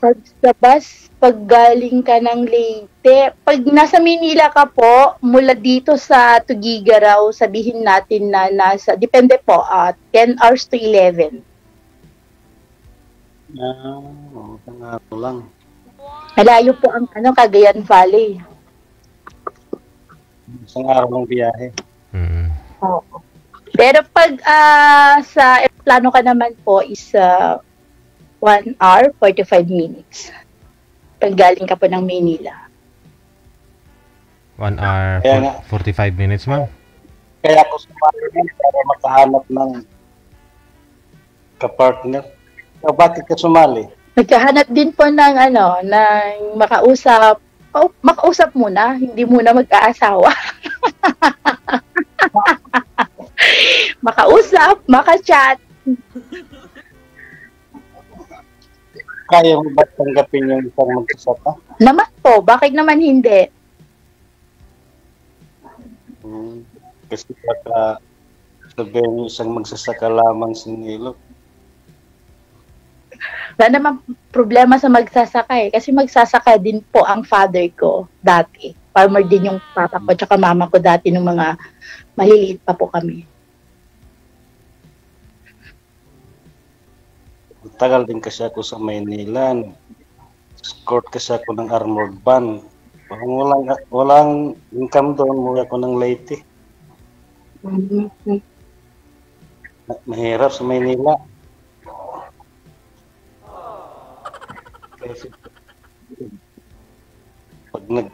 Pag sa bus, pag galing ka ng Leyte, pag nasa Manila ka po, mula dito sa Tugigaraw, sabihin natin na depende po, 10 hours to 11. Tangaro lang. Malayo po ang Cagayan Valley. Isang araw lang biyahe. Oo. Pero pag sa plano ka naman po is 1 hour, 45 minutes. Pag galing ka po ng Manila. 1 hour, 45 minutes, ma'am. Kaya ako sumali para makahanap ng kapartner. So, bakit ka sumali? Nagkahanap din po ng ng makausap. Makausap muna, hindi muna mag-aasawa. Makausap, maka-chat. Kaya mo ba tanggapin yung isang magsasaka? Naman po, bakit naman hindi? Kasi baka sabihin yung isang magsasaka lamang sinilot. Wala naman problema sa magsasaka kasi magsasaka din po ang father ko dati. Farmer din yung papa ko tsaka mama ko dati nung mga maliliit pa po kami. Tagal din kasi ako sa Maynila. Escort kasi ako ng armored van. Walang income doon, mula ako ng Leyte. Mahirap sa Maynila. Kasi pag yan?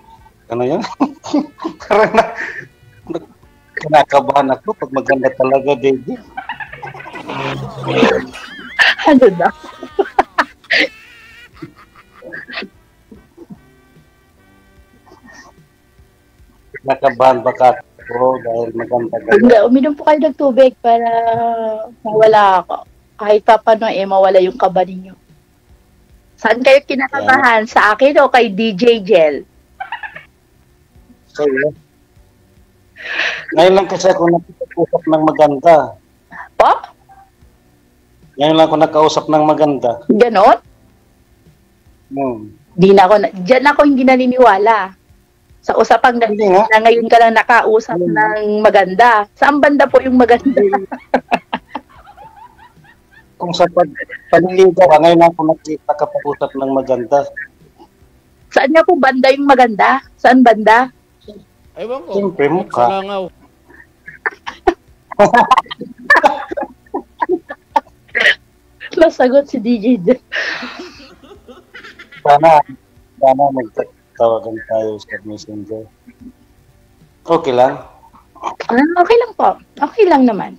Parang kinakabahan ako pag maganda talaga, David. Ano na? Kinakabahan baka ako dahil maganda ka. Hindi, uminom po kayo ng tubig para mawala ako. Kahit pa paano mawala yung kaba ninyo. Saan kayo kinakabahan? Sa akin o kay DJ Jel? Sa'yo. Ngayon lang kasi ako nakausap ng maganda. Po? Ngayon lang ako nakausap ng maganda. Ganon? Diyan ako hindi naniniwala. Sa usapang na ngayon ka lang nakausap ng maganda. Saan banda po yung maganda? Kung sa paniligaw, ngayon ako nakapag-usap ng maganda. Saan nga po banda yung maganda? Saan banda? Ewan ko. Siyempre, mukha. Sa langaw. Masagot si DJ dyan. Sana magtawagan tayo sa Messenger. Okay lang. Okay lang po. Okay lang naman.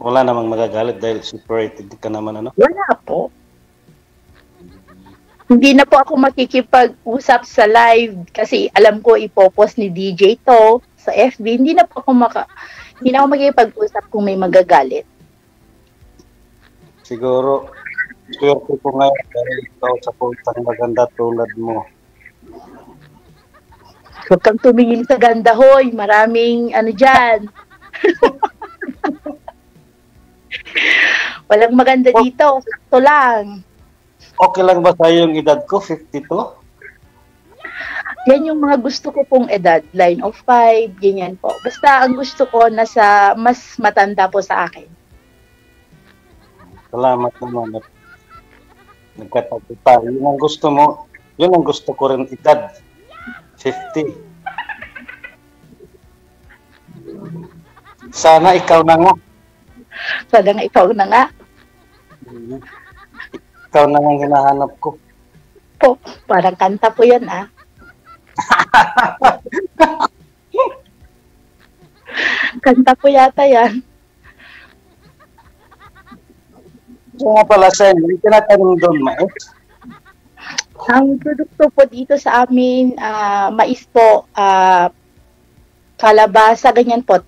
Wala namang magagalit dahil separated ka naman, ano? Wala po. Hindi na po ako makikipag-usap sa live kasi alam ko ipopost ni DJ to sa FB. Hindi na ako makikipag-usap kung may magagalit. Siguro, swerte ko ngayon dahil ikaw sa puntang maganda tulad mo. Huwag kang tumingin sa ganda, hoy. Maraming dyan. Walang maganda dito. Sakto lang. Okay lang ba sa'yo yung edad ko, 52? Yan yung mga gusto ko pong edad. Line of 5, ganyan po. Basta ang gusto ko nasa mas matanda po sa akin. Salamat naman at nagkatabi pa. Yun ang gusto mo. Yun ang gusto ko rin edad. 50. Sana ikaw na nga. Sana nga ikaw na nga. Ikaw na nga hinahanap ko. Po, parang kanta po yan Kanta po yata yan. So nga pala sa inyo, tinatanong doon, mais? Ang produkto po dito sa amin, mais po, kalabasa, ganyan po,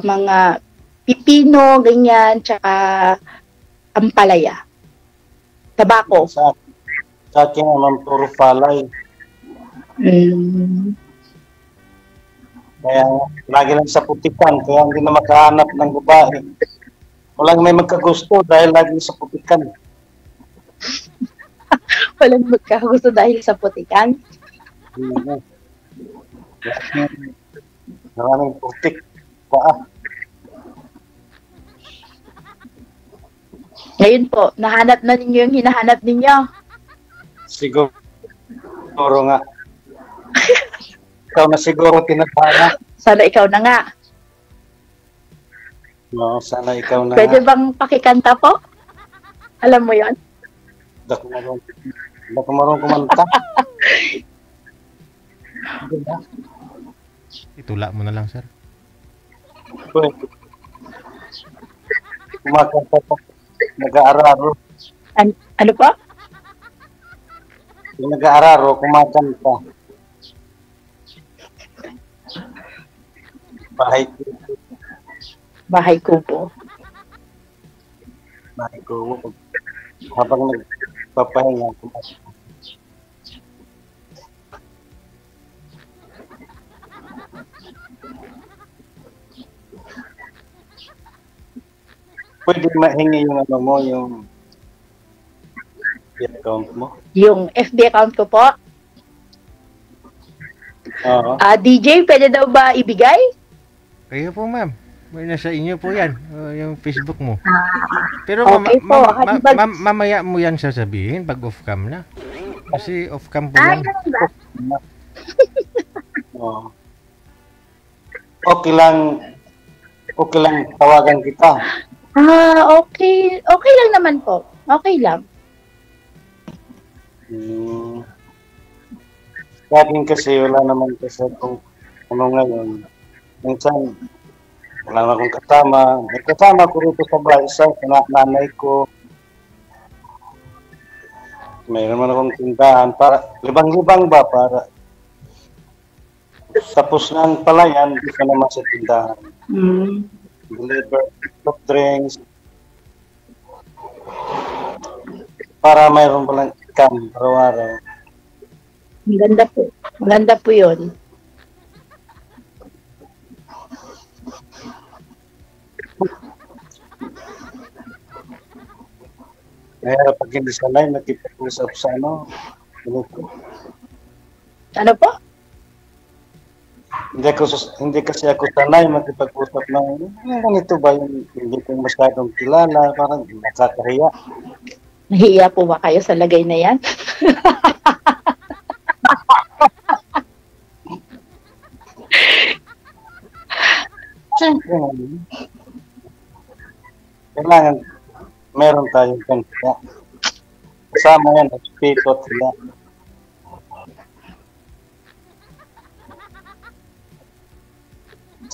mga pipino, ganyan, tsaka ampalaya. Tabako. Sa akin naman puro palay. Kaya lagi lang sa putikan, kaya hindi na makahanap ng babae. Walang may magkagusto dahil lagi sa putikan. Walang magkagusto dahil sa putikan? Maraming putik. Paa. Ngayon po, nahanap na ninyo yung hinahanap ninyo. Siguro nga. Ikaw na siguro tinatana. Sana ikaw na nga. No, sana ikaw na Pwede nga. bang pakikanta po? Alam mo yon? Hindi ko marunong kumanta. Itula mo na lang, sir. Pwede. Kumakanta pa. Nag-aararo. Ano po? Yung nag-aararo, kumakanta. Bahay kubo. Bahay ko. Habang nagpapahinga, kumakanta. Pwede mahingi yung ano mo, yung account mo? Yung FB account ko po. Oo. DJ, pwede daw ba ibigay? Kayo po, ma'am. May nasa inyo po yan. Yung Facebook mo. Pero Okay po, mamaya mo yan sasabihin pag off-cam na. Kasi off-cam po yan. ganun ba? Oo. Okay lang tawagan kita. Okay. Okay lang naman po. Okay lang. Sa akin kasi wala naman kasi kung ano ngayon. Minsan, wala na akong kasama. May kasama ko rito sa bahay. Isa, nanay ko. Mayroon naman akong tindahan. Para, libang-libang ba? Para tapos ng palayan, isa naman sa tindahan. Deliver soft drinks. Para mayroon palang income araw-araw. Maganda po. Maganda po yun. Kaya pag hindi sanay, nakipag-usap sa ano. Ano po? Hindi kasi ako sanay makipag-usap ng ganito ba yung hindi ko masyadong kilala, parang nakakahiya. Nahiya po ba kayo sa lagay na yan? Siyempre naman. Kailangan meron tayong kanya. Kasama yan, respeto at sila.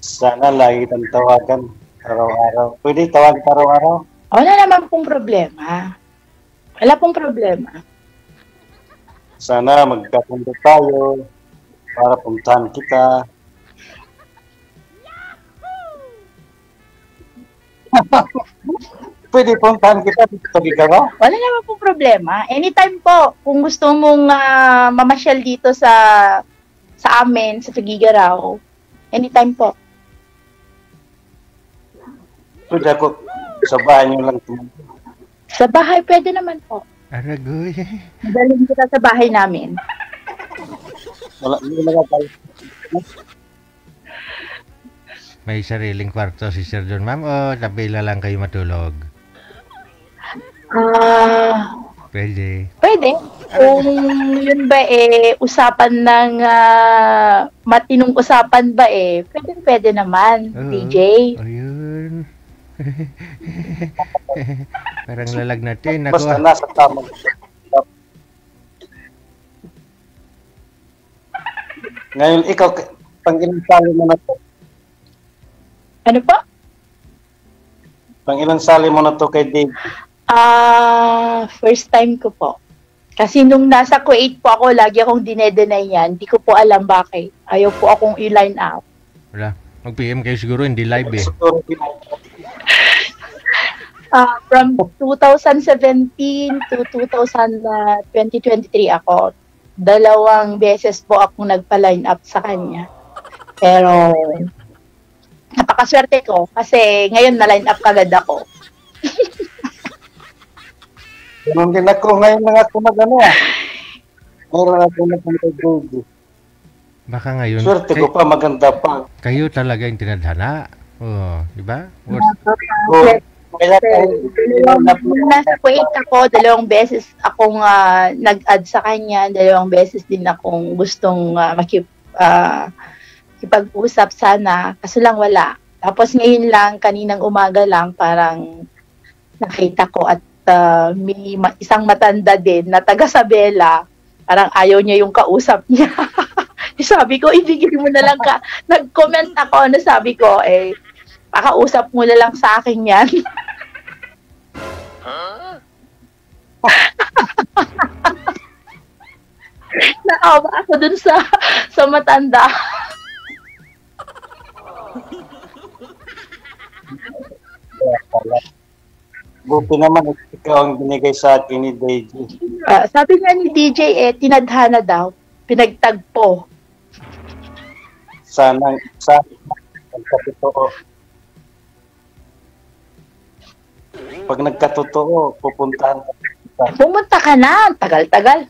Sana lagi kitang tawagan araw-araw. Pwede tawagan araw-araw? Wala naman pong problema. Wala pong problema. Sana magkapunta tayo para puntahan kita. Pwede puntahan kita dito sa Gigaraw? Wala naman pong problema. Anytime po, kung gusto mong mamasyal dito sa amin, sa Tugigaraw, anytime po. Pwede ako sa bahay niyo lang tumunta. Sa bahay, pwede naman po. Aragoy. Dalhin kita sa bahay namin. Wala, hindi na tayo. May sariling kwarto si Sir John, ma'am, o tabila lang kayo matulog? Pwede. Pwede. Kung yun ba usapan ng matinong usapan ba pwede naman, Oo. DJ. Ayun. Parang lalag natin. Basta Ako, nasa tamang. Ngayon, ikaw, pang ilang sali mo na to? Ano po? Pang ilang sali mo na to kay Dave? First time ko po. Kasi nung nasa Kuwait po ako, lagi akong dinedenay yan. Hindi ko po alam bakit. Ayaw po akong i-line up. wala. Mag-PM kayo siguro, hindi live eh. Siguro, From 2017 to 2023 ako. 2 beses po akong nagpa-line up sa kanya. Pero napakaswerte ko kasi ngayon na-line up kagad ako. ganun din ako. Ngayon lang ako mag-ano Meron ako nag-Dave. Baka ngayon, Swerte ko pa, maganda pa. kayo talaga yung tinadhana. Oh, di ba? Kaya Nung nasa Kuwait ako, 2 beses akong nag-add sa kanya, 2 beses din akong gustong makipag-usap sana, kaso lang wala. Tapos ngayon lang, kaninang umaga lang, parang nakita ko at may isang matanda din na taga Sabela, parang ayaw niya yung kausap niya. Sabi ko, ibigay mo na lang ka. Nag-comment ako na sabi ko, pakausap mo na lang sa akin yan. Naawa ako dun sa matanda. buti naman ikaw ang binigay sa akin ni DJ. Sabi nga ni DJ, tinadhana daw. Pinagtagpo. Sana nagkatotoo. Pag nagkatotoo, pupuntahan ka. Pumunta ka na. Tagal-tagal.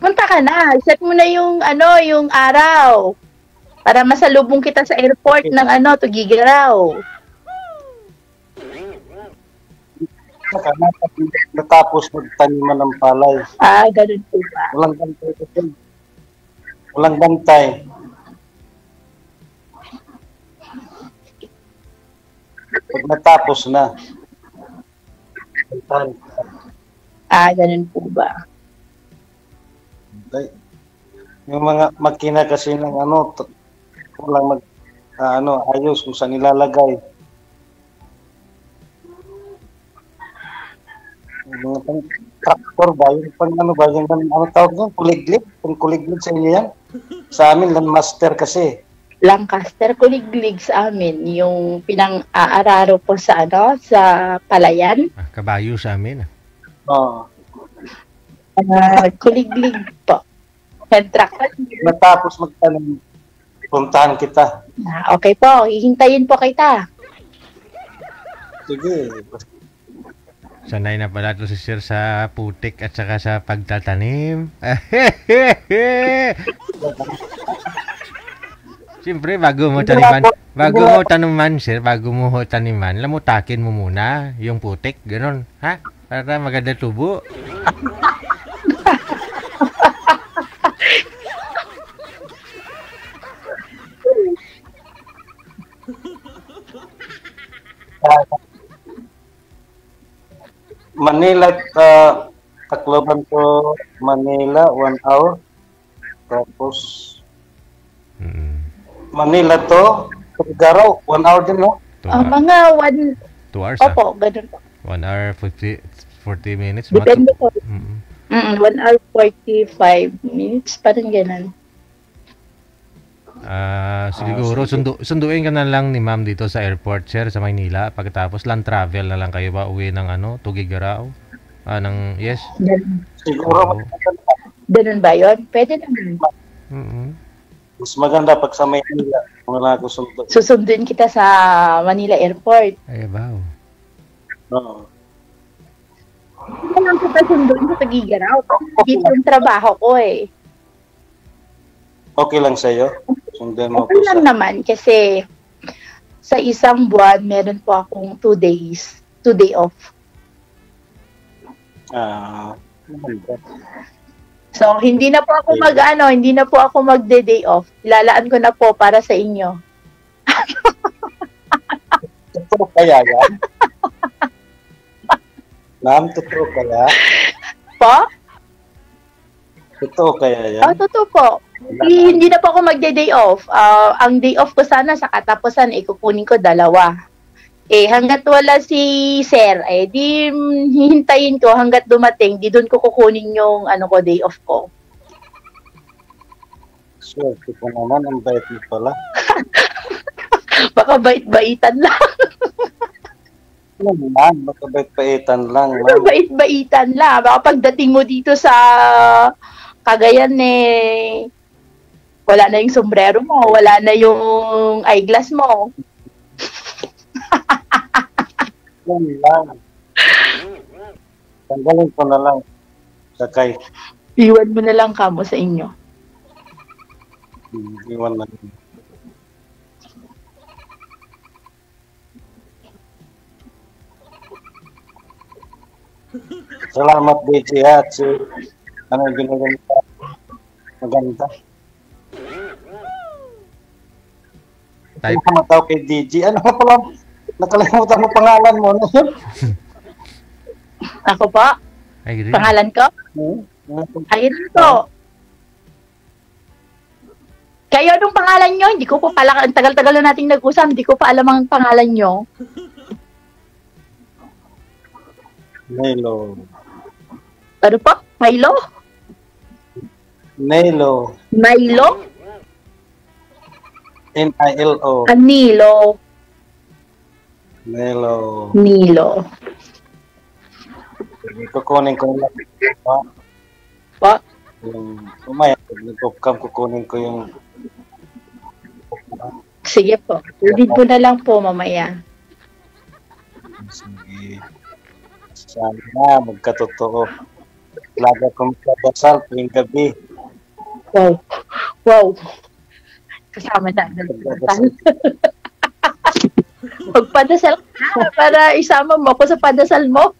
Punta ka na. Set mo na yung araw. Para masalubong kita sa airport ng Tugigaraw. Natapos magtaniman ng palay. Ganun po ba? Walang bantay kasi. Walang bantay. Pag natapos na. Ganun po ba? Yung mga makina kasi ng walang ayos kung saan nilalagay. Yung mga tractor ba? Yung tawag yun? Kuliglig? Yung kuliglig sa inyo yan? Sa amin, Landmaster kasi. Lancaster, kuliglig sa amin. Yung pinang-aararo po sa sa palayan. Kabayo sa amin. Oo. Kuliglig po. Tractor. Natapos magtanong, puntahan kita. Okay po, hihintayin po kita. Sige. Sanay na pala to si Sir sa putik at saka sa pagtatanim. Siyempre, bago mo taniman, Sir, bago mo taniman, lamutakin mo muna yung putik, ganun, ha? Para maganda tubo. Manila, Tacloban to Manila, 1 hour. Tapos, Manila to Tuguegarao, 1 hour din, no? Mga 2 hours. Opo, ganun po. 1 hour 40 minutes. Depende po. 1 hour 45 minutes, parang ganun. Siguro sunduin ka na lang ni ma'am dito sa airport, sir, sa Maynila. Pagkatapos land travel na lang kayo ba uwi ng Tuguegarao? Yes? Siguro. Ganun ba yun? Pwede naman. Mas maganda pag sa Maynila. Wala ako sundo. Susundin kita sa Manila Airport. Ay, wow. Oo. Kailangan kita sundin sa Tuguegarao. Dito yung trabaho ko eh. Okay lang sa'yo? Sundan mo Okay lang naman kasi sa isang buwan meron po akong 2 days. 2 day off. So, hindi na po ako hindi na po ako magde-day off. Ilalaan ko na po para sa inyo. Totoo kaya yan? Ma'am, totoo kaya? Po? Totoo kaya yan? Totoo po. Hindi na po ako magde-day off. Ang day off ko sana sa katapusan, kukunin ko 2. Hanggat wala si Sir, di hihintayin ko hanggat dumating, di doon ko kukunin yung day off ko. Sure, ko naman, ang bait mo pala. Baka bait-baitan lang. Baka bait-baitan lang. Baka bait-baitan lang. Baka pagdating mo dito sa Cagayan wala na yung sombrero mo, wala na yung eyeglass mo. Tanggalin ko na lang. Sakay. Iwan mo na lang kamo sa inyo. Iwan na lang. Salamat, DJ at si ano yung ginaganda. Maganda. Ano ka matawag kay DJ? Ano ka pala? Nakalimutan mo pangalan mo. Ako po? Pangalan ko? Ayun po. Kayo, anong pangalan nyo? Hindi ko po pala, ang tagal-tagal na nating nag-usap, hindi ko pa alam ang pangalan nyo. Nelo. Ano po? Milo? Nelo. Milo? N-I-L-O. Nilo. Nelo. Nilo. Kukunin ko lang. Pa? Umaya, nag-upcam, kukunin ko yung... Sige po. Udid mo na lang po mamaya. Sige. Sana magkatotoo. Lagi akong magkadasal tuwing gabi. Wow. Wow. Kasama na. Magpadasal ka para isama mo ako sa padasal mo.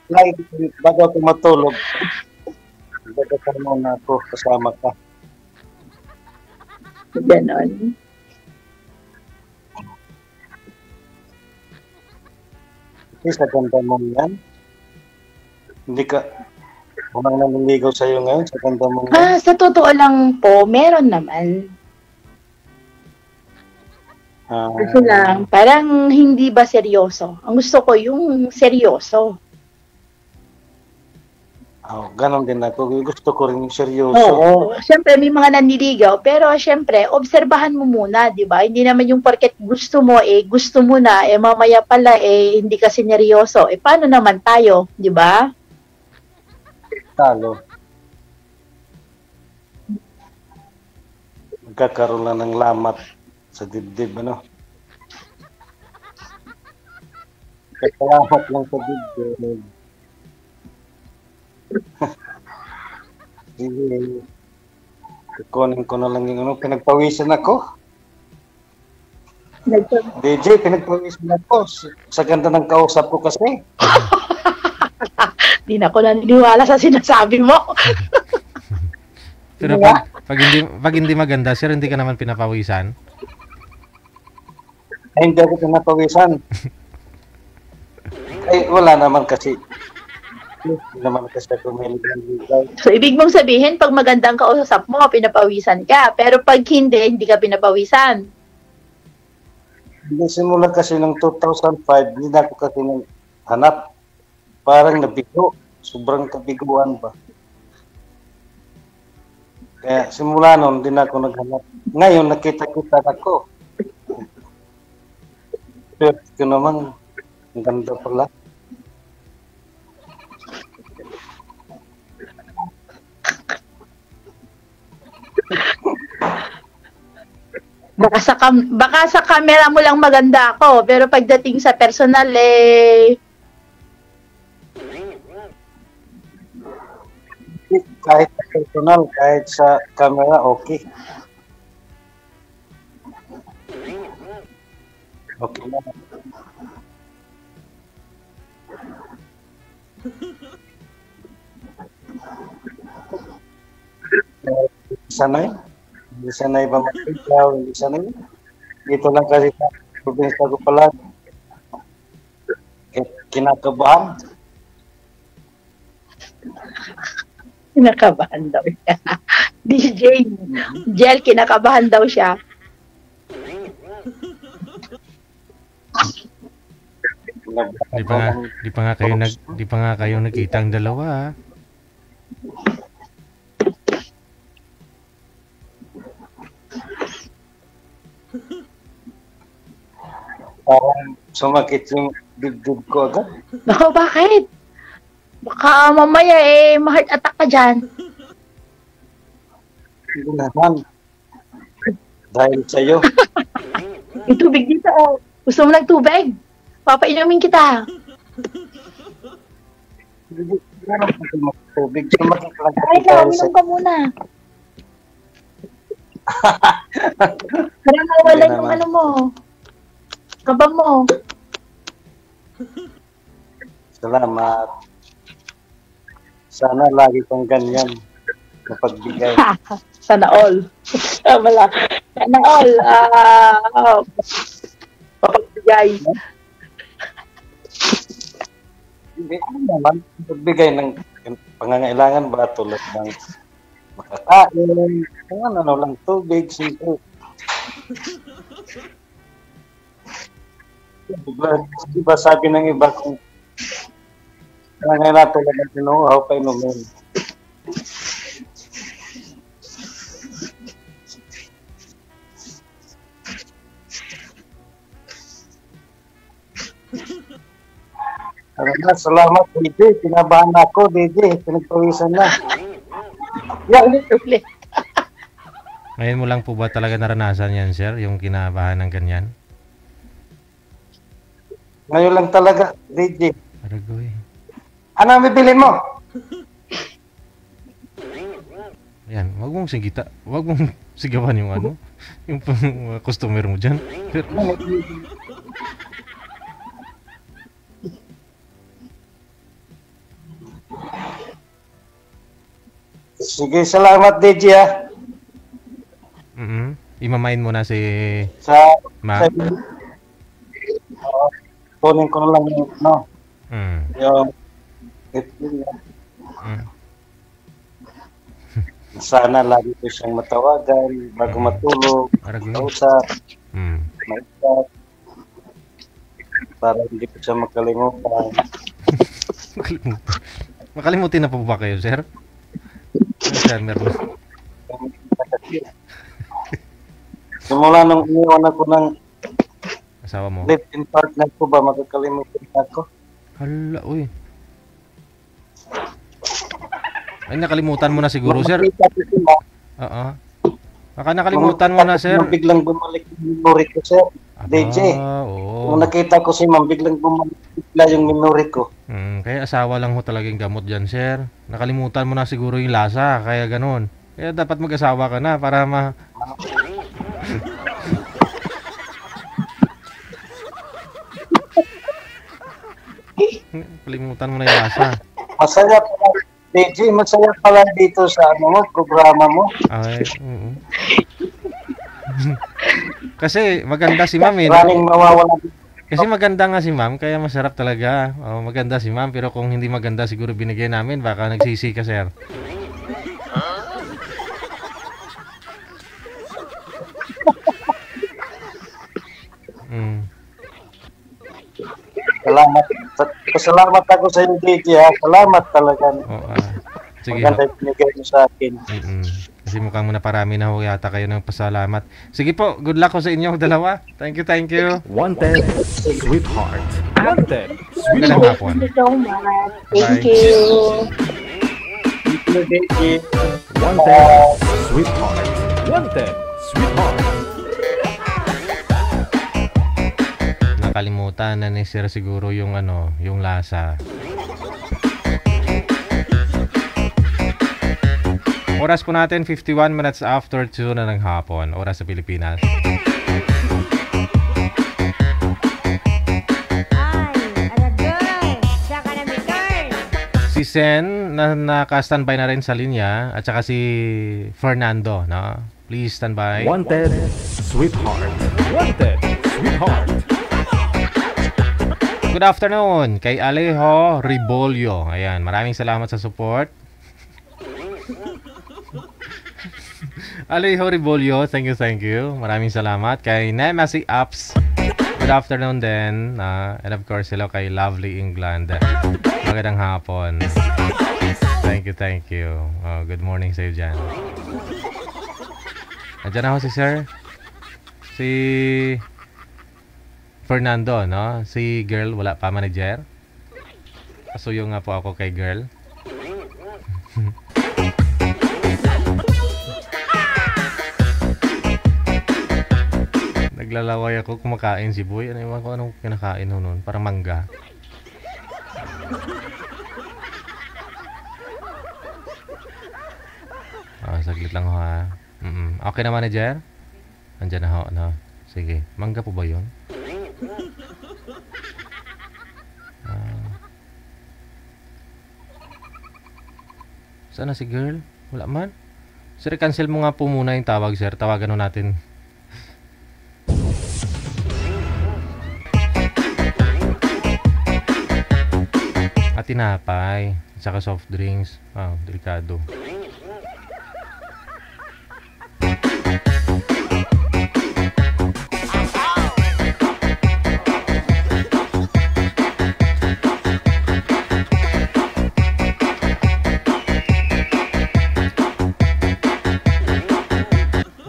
Like, bago ako matulog, dadasal muna ako, kasama ka. Ganon. Sa ganda mo yan. Hindi ka, walang naniligaw sa'yo ngayon sa ganda mo yan. Sa totoo lang po, meron naman. Kasi lang, parang hindi ba seryoso? Ang gusto ko yung seryoso. Ganon din ako. Gusto ko rin yung seryoso. Oo. Siyempre, may mga naniligaw. Pero, siyempre, obserbahan mo muna, di ba? Hindi naman yung porket gusto mo, gusto mo na, mamaya pala, hindi ka sineryoso. Paano naman tayo, di ba? Talo. Magkakaroon na ng lamat sa dibdib, ano? Kakalamat lang sa dibdib. Sige. Kukunin ko na lang yung pinagpawisan ako. DJ, pinagpawisan ako. Sa ganda ng kausap ko kasi. Di na ako naniniwala sa sinasabi mo. Pero pag hindi maganda, sir, hindi ka naman pinapawisan? Ay, hindi ako pinapawisan. Ay, wala naman kasi. Hindi naman kasi ako may ligaw. So, ibig mong sabihin, pag magandang kausap mo, pinapawisan ka. Pero pag hindi ka pinapawisan. Hindi, simula kasi ng 2005, hindi na ako kasi hanap. Parang nabigo. Sobrang kabiguan ba. Kaya simula noon, hindi na ako naghanap. Ngayon, nakita-kita ako. Pero ko naman, ang ganda pala. Baka sa camera mo lang maganda ako, pero pagdating sa personal, Kahit sa personal, kahit sa camera, okay. Okay na. Hindi sanay ba mag-ikaw, hindi sanay. Dito lang kasi sa probinsya ko pala. Kinakabahan. kinakabahan daw siya. DJ Jel, kinakabahan daw siya. Di pa nga kayo nagkita ang dalawa. Parang sumakit yung dibdib ko agad. Naku, bakit? Baka mamaya ma-heart attack ka dyan. Hindi naman. Dahil sa'yo. Yung tubig dito, oh. Gusto mo ng tubig? Papainumin kita. Hindi naman tubig. Sumakit lang Ay, uminom ka muna. Para mawala yung ano mo. Kaba mo. Salamat. Sana lagi kang ganyan mapagbigay. Sana all. Tama lang. Sana all. Mapagbigay. Hindi naman. Mapagbigay ng pangangailangan ba tulad ng makakain, ano lang, tubig, siyempre. Diba sabi ng iba kung kailangan natin lang tinuhaw pa inumin. Salamat, DJ. Pinabahan ako, DJ. Pinagpawisan na. Ulit. Ngayon mo lang po ba talaga naranasan yan, sir? Yung kinabahan ng ganyan? Ngayon lang talaga, DJ. Aragoy. Ano ang bibilin mo? Ayan, wag mong sigawan yung ano, yung mga customer mo dyan. Sige, salamat, DJ, ha? Imamain mo na si Ma. Kunin ko na lang yung, yung sana lagi ko siyang matawagan bago matulog, kausap, maisap, para hindi ko siya makalimutan. Makalimutin na po ba kayo, sir? Sir, meron. Simula nung iniwan ako ng asawa mo, live-in partner ko ba, makakalimutan ako? Hala, uy. Ay, nakalimutan mo na siguro, sir. Oo. Baka nakalimutan mo na, sir. Biglang bumalik yung memory ko, sir. DJ. Oo. Nung nakita ko si ma'am, biglang bumalik yung memory ko. Kaya asawa lang ho talagang gamot dyan, sir. Nakalimutan mo na siguro yung lasa, kaya ganun. Kaya dapat mag-asawa ka na para kalimutan mo na yung lasa. Masaya pala, DJ, masaya pala dito sa programa mo. Ay, Kasi maganda si ma'am eh. Maraming mawawala. Kasi maganda nga si ma'am, kaya masarap talaga. Oh, maganda si ma'am, pero kung hindi maganda siguro binigay namin, baka nagsisi ka, sir. Salamat. Salamat ako sa iyo, DJ, ha. Salamat talaga. Oh, sige. Maganda yung binigay mo sa akin. Kasi mukhang naparami na ho yata kayo ng pasalamat. Sige po, good luck ho sa inyong dalawa. Thank you, thank you. Wanted, sweetheart. Wanted, Magandang hapon. Thank you so much. Bye. Thank you. Wanted, sweetheart. Wanted, sweetheart. Nakalimutan na ni Sir siguro yung yung lasa. Oras po natin 51 minutes after 2 na ng hapon. Oras sa Pilipinas. Si Sen na naka-standby na rin sa linya at saka si Fernando, no? Please stand by. Wanted, sweetheart. Wanted, sweetheart. Good afternoon kay Alejo Ribolio. Ayan, maraming salamat sa support. Alejo Ribolio, thank you. Maraming salamat kay Nemasi Apps. Good afternoon din. And of course, hello kay Lovely England. Magandang hapon. Thank you. Oh, good morning sa iyo dyan. Nandiyan ako si Sir. Si Fernando, no? Si girl, wala pa manager. Kasuyo nga po ako kay girl. Naglalaway ako, kumakain si Boy. Ano yung anong kinakain ho nun? Parang mangga. Saglit lang ho ha. Okay na manager? Andyan na ho, no? Sige, mangga po ba yun? Saan na si girl? Wala man? Sir, cancel mo nga po muna yung tawag, sir. Tawagan ho natin. At tinapay. At saka soft drinks. Delikado.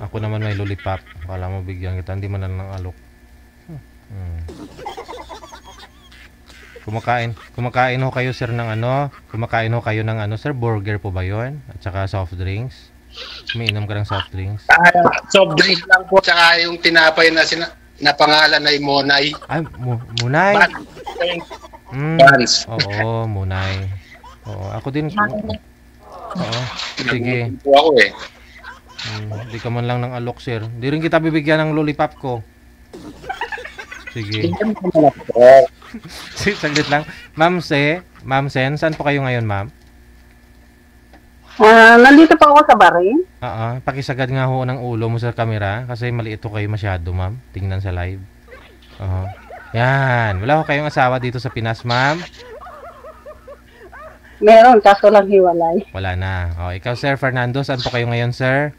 Ako naman may lollipop. Akala mo bigyan kita. Hindi man lang alok. Kumakain ho kayo sir ng kumakain ho kayo ng sir, burger po ba yun? At saka soft drinks? Umiinom ka ng soft drinks? Soft drinks lang po, tsaka yung tinapay na pangalan ay Monay. Ay, Munay? Oo, Munay. Oo, ako din. Oo, sige. Po ako eh. Hindi ka man lang ng alok sir. Hindi rin kita bibigyan ng lollipop ko. Sige. Saglit lang. Ma'am Sen, saan po kayo ngayon, ma'am? Nandito pa ako sa barin. Pakisagad nga ho ng ulo mo sa camera kasi maliit ho kayo masyado, ma'am. Tingnan sa live. Yan. Wala ho kayong asawa dito sa Pinas, ma'am? Meron, kaso lang hiwalay. Wala na. Ikaw, Sir Fernando, saan po kayo ngayon, sir?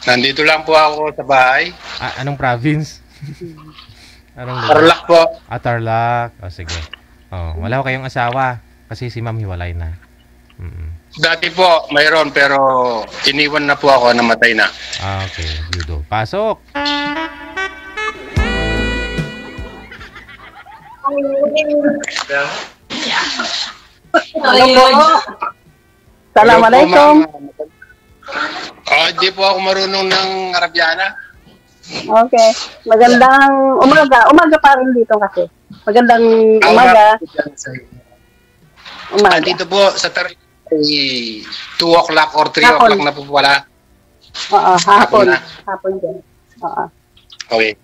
Nandito lang po ako sa bahay. Anong province? Tarlac po. Tarlac. Sige. Wala ko kayong asawa kasi si ma'am hiwalay na. Dati po, mayroon pero iniwan na po ako, namatay na. Okay. Judo. Pasok! Hello po. Assalamualaikum. Hindi po ako marunong ng Arabiana. Okay. Magandang umaga. Umaga pa rin dito kasi. Magandang umaga. Dito po sa 2 o'clock or 3 o'clock na po wala. Oo, hapon. Hapon din. Oo. Okay.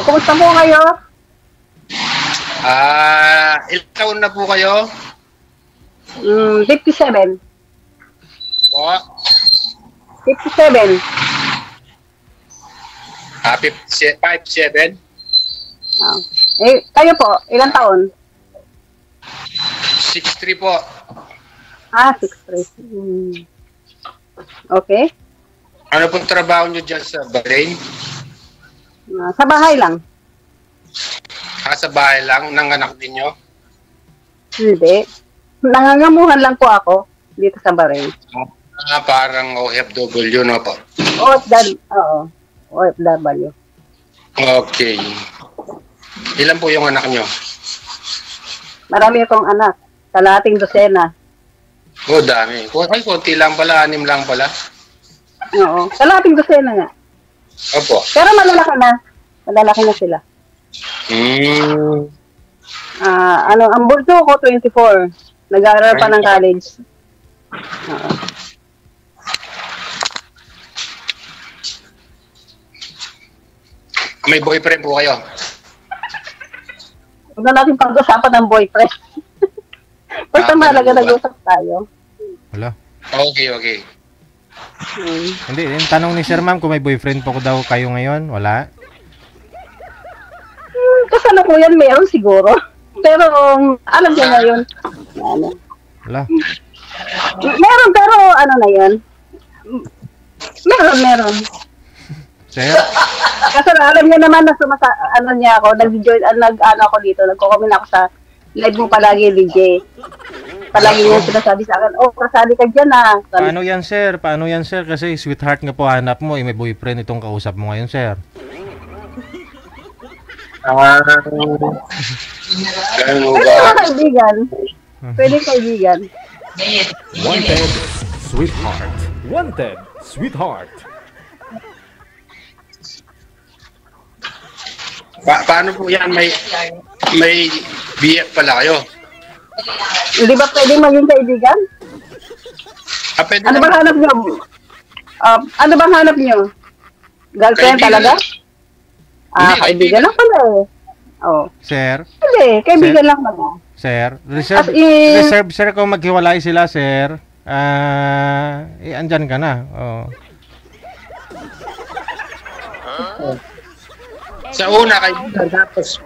Kumusta po kayo? Ilang taon na po kayo? 57. Po. 57. 57? Oh. Kayo po, ilang taon? 63 po. 63. Okay. Ano pong trabaho nyo dyan sa Bahrain? Sa bahay lang. Sa bahay lang, nanganak ninyo? Hindi. Nangangamuhan lang po ako dito sa Bahrain. Parang OFW, no po? Oo. OFW. Okay. Ilan po yung anak nyo? Marami akong anak. Kalahating dosena. Dami. Ay, konti lang pala, 6 lang pala. Oo. Kalahating dosena nga. Opo. Pero malalaki na. Malalaki na sila. Ang bunso ko, 24. Nag-aaral pa ng college. Oo. May boyfriend po kayo? Huwag na natin pag-usapan ng boyfriend. Basta mahalaga nag-usap tayo. Wala. Okay. Hindi, yung tanong ni Sir Ma'am kung may boyfriend po daw kayo ngayon, wala? Kasalukuyan meron siguro. Pero alam niya ngayon. Wala. Meron pero ano na yan. Meron. Sir? Kasi alam niya naman na niya ako, nag-join, ako dito, nagko-comment ako sa live mo palagi, DJ. Palagi niya sinasabi sa akin, kasali ka dyan Paano yan, sir? Kasi sweetheart nga po hanap mo, may boyfriend itong kausap mo ngayon, sir. Pwede kaibigan. Wanted, sweetheart. Paano po yan? May BF pala kayo? Hindi ba pwede maging kaibigan? Pwede ano bang hanap nyo? Girlfriend kaibigan talaga? Hindi, kaibigan lang pala Sir? Hindi, kaibigan lang pala. Sir? Reserve, sir, kung maghiwalay sila, sir. Andyan ka na. Sa una, kaibigan. Tapos,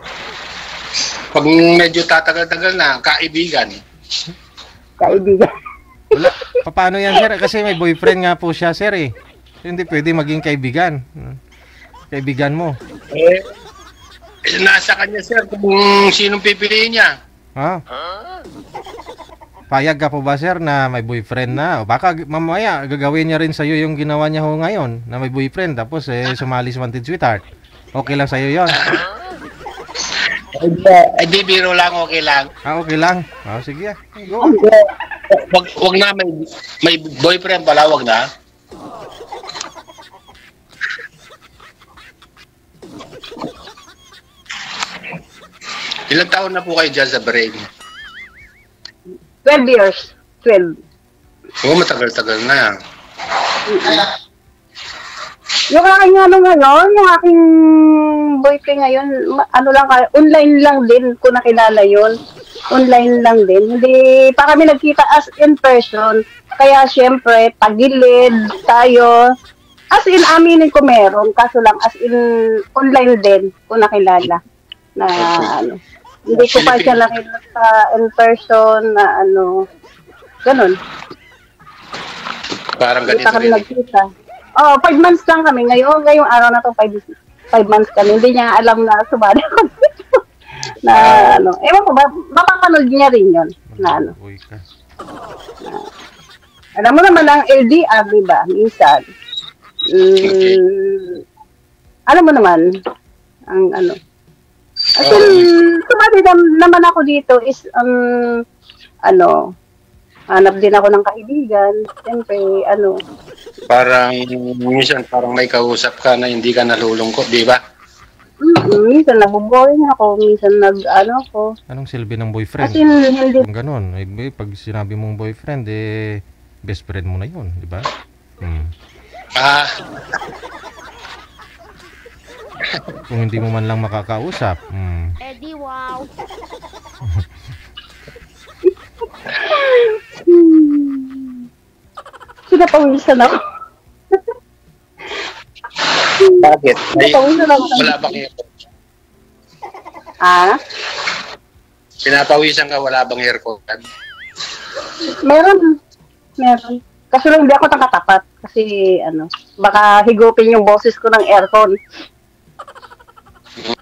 pag medyo tatagal-tagal na, kaibigan. Wala. Paano yan, sir? Kasi may boyfriend nga po siya, sir, eh. Hindi pwede maging kaibigan. Kaibigan mo. Nasa kanya, sir, kung sinong pipiliin niya. Payag ka po ba, sir, na may boyfriend na? O baka mamaya gagawin niya rin sa'yo yung ginawa niya ho ngayon, na may boyfriend, tapos sumali sa Wanted Sweetheart. Okay lang sa'yo yun? Di biro lang, okay lang. Okay lang? Sige. Go. Wag na, may boyfriend pala, wag na. Ilang taon na po kayo dyan sa Bahrain? 12 years. 12. Matagal-tagal na. Yung aking ngayon, yung aking boyfriend ngayon, online lang din ko nakilala yun. Online lang din. Hindi pa kami nagkita as in person. Kaya syempre, tagilid tayo. As in, aminin ko meron. Kaso lang, as in, online din ko nakilala. Na hindi ko pa siya nakilala sa in person na ganun. Parang ganito kami nagkita. 5 months lang kami. Ngayong araw na to 5 months kami. Hindi niya alam na sumali ako dito. Ewan ko, mapapanood niya rin yun. Alam mo naman ang LDR, diba? Minsan. Alam mo naman, ang As in, sumali naman ako dito is, hanap din ako ng kaibigan. Siyempre, Parang, minsan parang may kausap ka na hindi ka nalulungkot, di ba? Minsan nabuboring ako, minsan ko. Anong silbi ng boyfriend? As in, hindi. Kung ganun, pag sinabi mong boyfriend, best friend mo na yun, di ba? Kung hindi mo man lang makakausap. Eddie, wow. Pinapawisan ako. Bakit? Pinapawisan lang. Wala bang aircon? Ah? Pinapawisan ka, wala bang aircon? Meron. Kaso lang hindi ako nakatapat. Kasi, baka higupin yung boses ko ng aircon.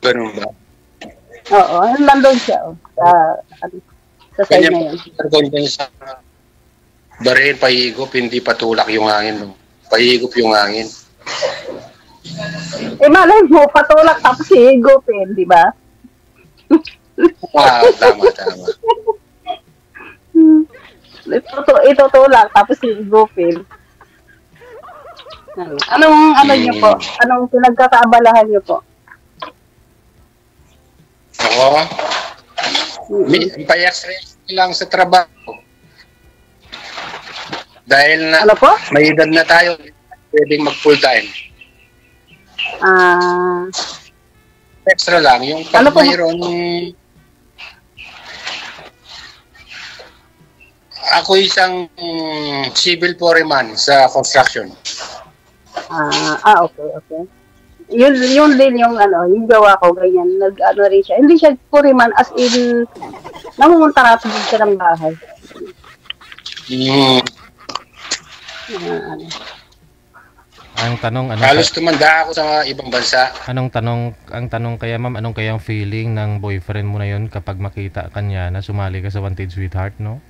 Ganun ba? Oo, nandun siya. Sa side na yun. Aircon dun sa barihin, pahigop, hindi patulak yung hangin. No? Pahigop yung hangin. Malay mo, patulak tapos higupin, di ba? Tama. Itutulak tapos higupin. Anong niyo po? Anong pinagkakaabalahan niyo po? Ako? Payas lang sa trabaho. Dahil na may edad na tayo, pwedeng mag full time. Extra lang. Yung pag mayroon, ako isang civil foreman sa construction. Okay. Yun din yung yung gawa ko, ganyan. Rin siya. Hindi siya foreman as in, namumuntarap din siya ng bahay. Ang tanong, halos tumanda ako sa ibang bansa. Ang tanong kaya ma'am, anong kayang feeling ng boyfriend mo na yun kapag makita kanya na sumali ka sa Wanted Sweetheart, no?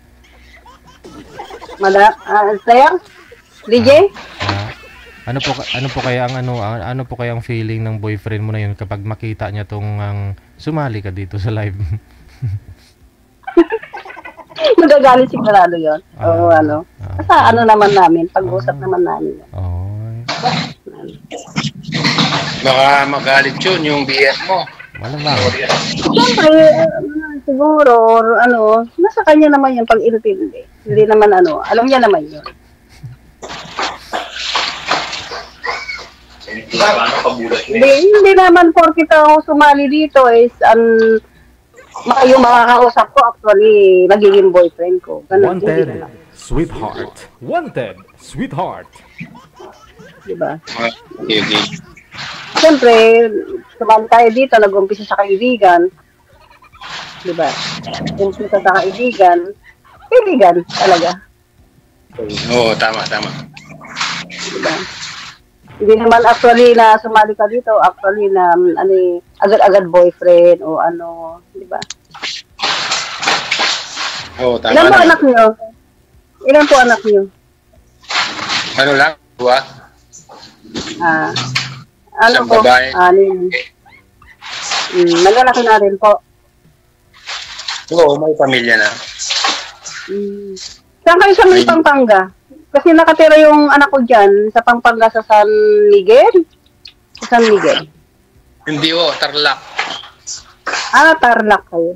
Sayang? DJ? Ano po kaya ang feeling ng boyfriend mo na yun kapag makita niya tong sumali ka dito sa live? Magagalit sigurado yun. Basta naman namin, pag-usap naman namin. Baka magalit yun, yung BF mo. Malamang. Siyempre, siguro, nasa kanya naman yung pag-intindi. Hindi naman alam niya naman yun. Hindi naman porkit ako sumali dito is yung makakausap ko actually nagiging boyfriend ko. Ganun, Wanted Sweetheart. Wanted Sweetheart. Diba? Okay. Siyempre, sumali tayo dito, nag-umpisa sa kaibigan. Diba? Umpisa sa kaibigan talaga. Oo, tama. Diba? Hindi naman actually na sumali ka dito, actually na agad-agad boyfriend o di ba? Oo, tama. Ilan po anak niyo? Ilan po anak niyo? Ano lang? Dua? Ano po? Nagalaki na rin po. Oo, may pamilya na. Saan kayo sa may Pampanga? Kasi nakatira yung anak ko dyan sa Pampanga sa San Miguel. Sa San Miguel. Hindi Tarlac. Tarlac kayo.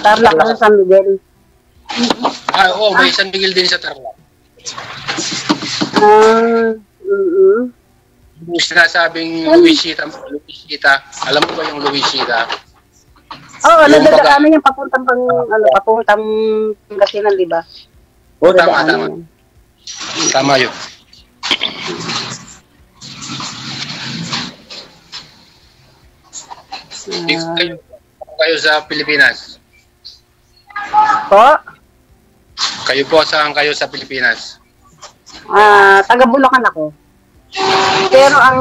Tarlac sa San Miguel. May San Miguel din sa Tarlac. Yung sinasabing Luisita. Alam mo ba yung Luisita? Nadadaanan yung papuntang Pangasinan, di ba? Oo, tama. Tama yun. Kayo sa Pilipinas? Po? Kayo po, saan kayo sa Pilipinas? Taga Bulacan ako. Pero ang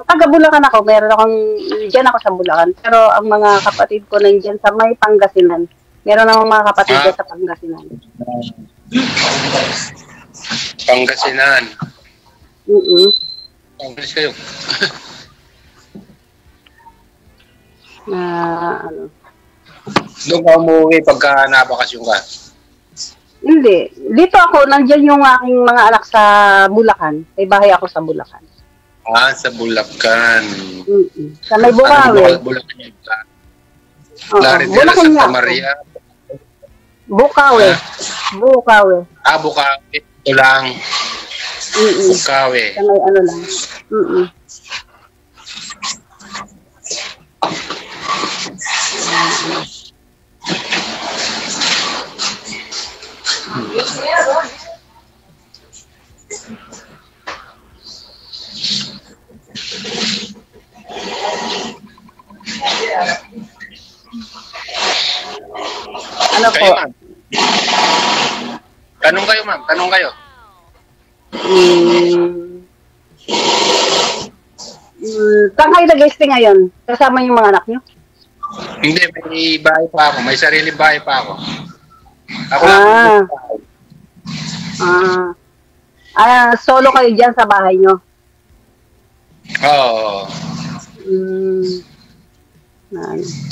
taga Bulacan ako, meron akong, dyan ako sa Bulacan. Pero ang mga kapatid ko nandiyan sa may Pangasinan. Meron akong mga kapatid ko sa Pangasinan. Pangasinan? Pangasinan kayo? Doon ka umuwi pagka nabakasyon ka? Hindi. Dito ako, nandiyan yung aking mga anak sa Bulacan. May bahay ako sa Bulacan. Sa Bulacan. Sa may Bukawi. Bulacan yun ka? Bulacan Santa Maria. Bukawi. Bukawi. Bukawi. Ito lang. Bukawi. Sa may lang. Ano Kayo, po? ma'am. Tanong kayo, ma'am. Tanong kayo. Saan kayo nag-stay ngayon? Kasama yung mga anak nyo? Hindi, may bahay pa ako. May sarili bahay pa ako. Ako lang. Solo kayo dyan sa bahay nyo? Oo.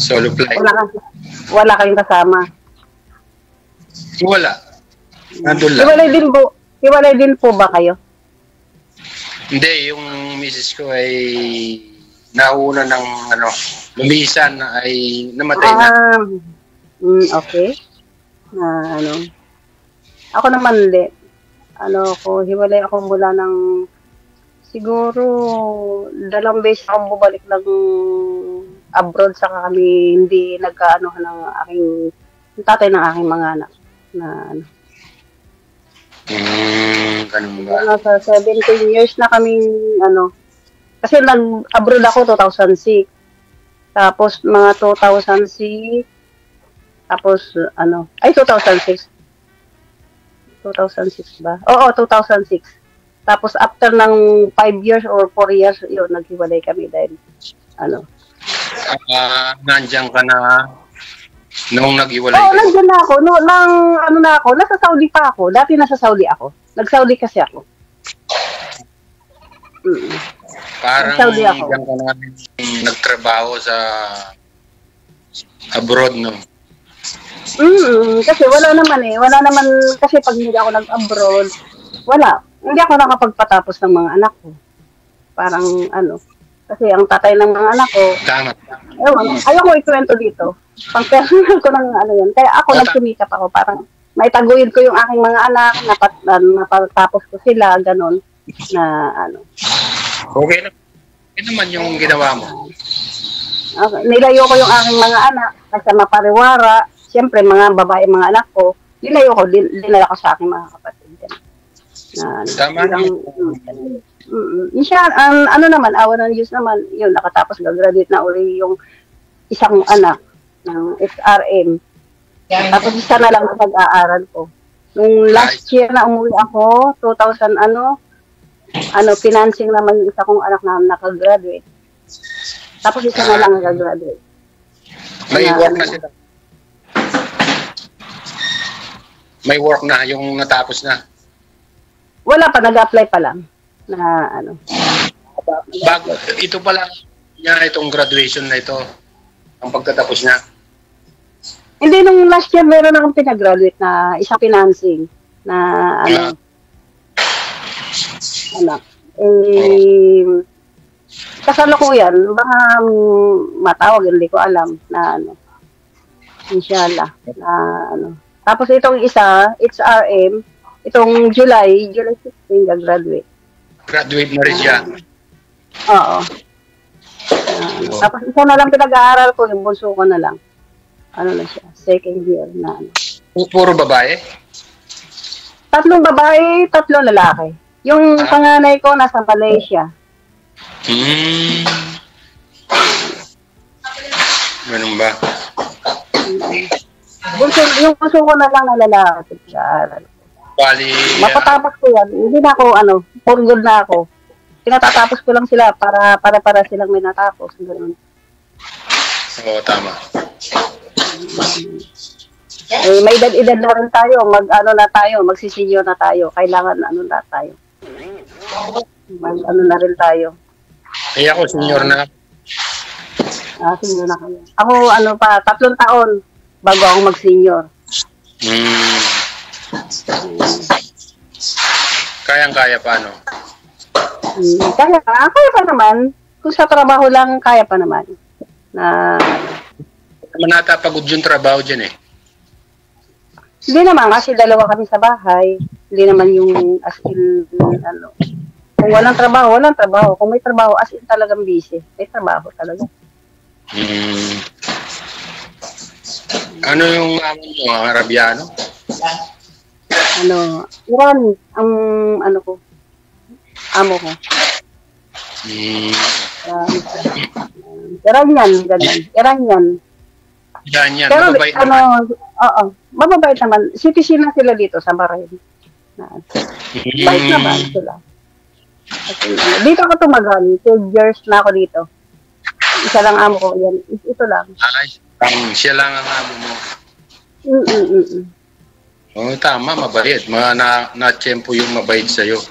Solo flight. Wala kayong kasama? Wala. Nandun lang. Hiwalay din po ba kayo? Hindi, yung misis ko ay nauna ng lumisan ay namatay na. Okay. Ako naman hiwalay ako mula ng siguro 2 beses akong bumalik ng abroad, saka kami hindi nagkaano ng aking tatay ng aking mga anak na ganun ba? Nasa 17 years na kaming kasi nag-abroad ako 2006. Tapos mga 2006 tapos 2006. 2006 ba? Oo, 2006. Tapos after ng 5 years or 4 years, yun, naghiwalay kami dahil Nandiyan ka na nung naghiwalay Oo, ka? nandiyan na ako. Nasa Saudi pa ako. Dati nasa Saudi ako. Nag-Saudi kasi ako. Parang Saudi ako. diyan ka na nagtrabaho sa abroad, no? Kasi wala naman kasi pag hindi ako nag-abroad, hindi ako nakapagpatapos ng mga anak ko. Parang kasi ang tatay ng mga anak ko, Tama. Ayoko ikwento dito. Pang personal ko ng yan. Kaya ako nagsumikap ako, parang maitaguyod ko yung aking mga anak, napatapos ko sila, ganon, na Okay naman yung ginawa mo. Nilayo ko yung aking mga anak kasi mapariwara. Siyempre, mga babae, mga anak ko, nilayo ko, dinala ko sa aking mga kapatid. Tama naman. Naman, awa ng Diyos naman, yun, nakatapos, gagraduate na uli yung isang anak ng SRM. Tapos isa na lang pag-aaral ko. Nung last year na umuwi ako, 2000 financing naman yung isa kong anak na nakagraduate. Tapos isa na lang nakagraduate. May work na sila. May work na, yung natapos na. Wala pa, nag-apply pa lang. Ito pa lang niya, itong graduation na ito, ang pagtatapos niya. Hindi, nung last year meron akong pinagraduate na isang financing na kasalukuyan, baka matawag, hindi ko alam na inshallah na Tapos itong isa, HRM, itong July 16 graduate. Graduate na rin siya. Oo. Tapos isa na lang pinag-aaral ko, yung bunso ko na lang. Na siya, second year na Puro babae? 3 babae, 3 lalaki. Yung panganay ko nasa Malaysia. Ganun ba? Yung bunso ko na lang na lalaki pinag-aaral. Bali, mapatapos ko yan. Hindi na ako, for good na ako. Pinatatapos ko lang sila para silang may natapos. Ganun. Oo, tama. May edad na rin tayo. Magsisenior na tayo. Kailangan na tayo. Na rin tayo. Kaya ako, senior na. Senior na kayo. Ako, 3 taon bago ako mag-senior. Kayang-kaya pa, no? Kaya pa naman. Kung sa trabaho lang, kaya pa naman. Manata pagod yung trabaho dyan eh. Hindi naman, kasi 2 kami sa bahay. Hindi naman yung as in, Kung walang trabaho, walang trabaho. Kung may trabaho, as in talagang busy. May trabaho talaga. Ano yung amo nyo, Arabiano? Iran, ang ko. Amo ko. Iranian, ganun. Iranian. Yan, yan. Pero Mababait ano, naman. oo, mababait naman. Citizen na sila dito sa Bahrain. Bait naman sila. Kasi, dito ako tumagal. 12 years na ako dito. Isa lang amo ko. Yan. Ito lang. Ay, siya lang ang amo mo. Oh, tama, mabait. Mga na-tsempo yung mabait sa'yo.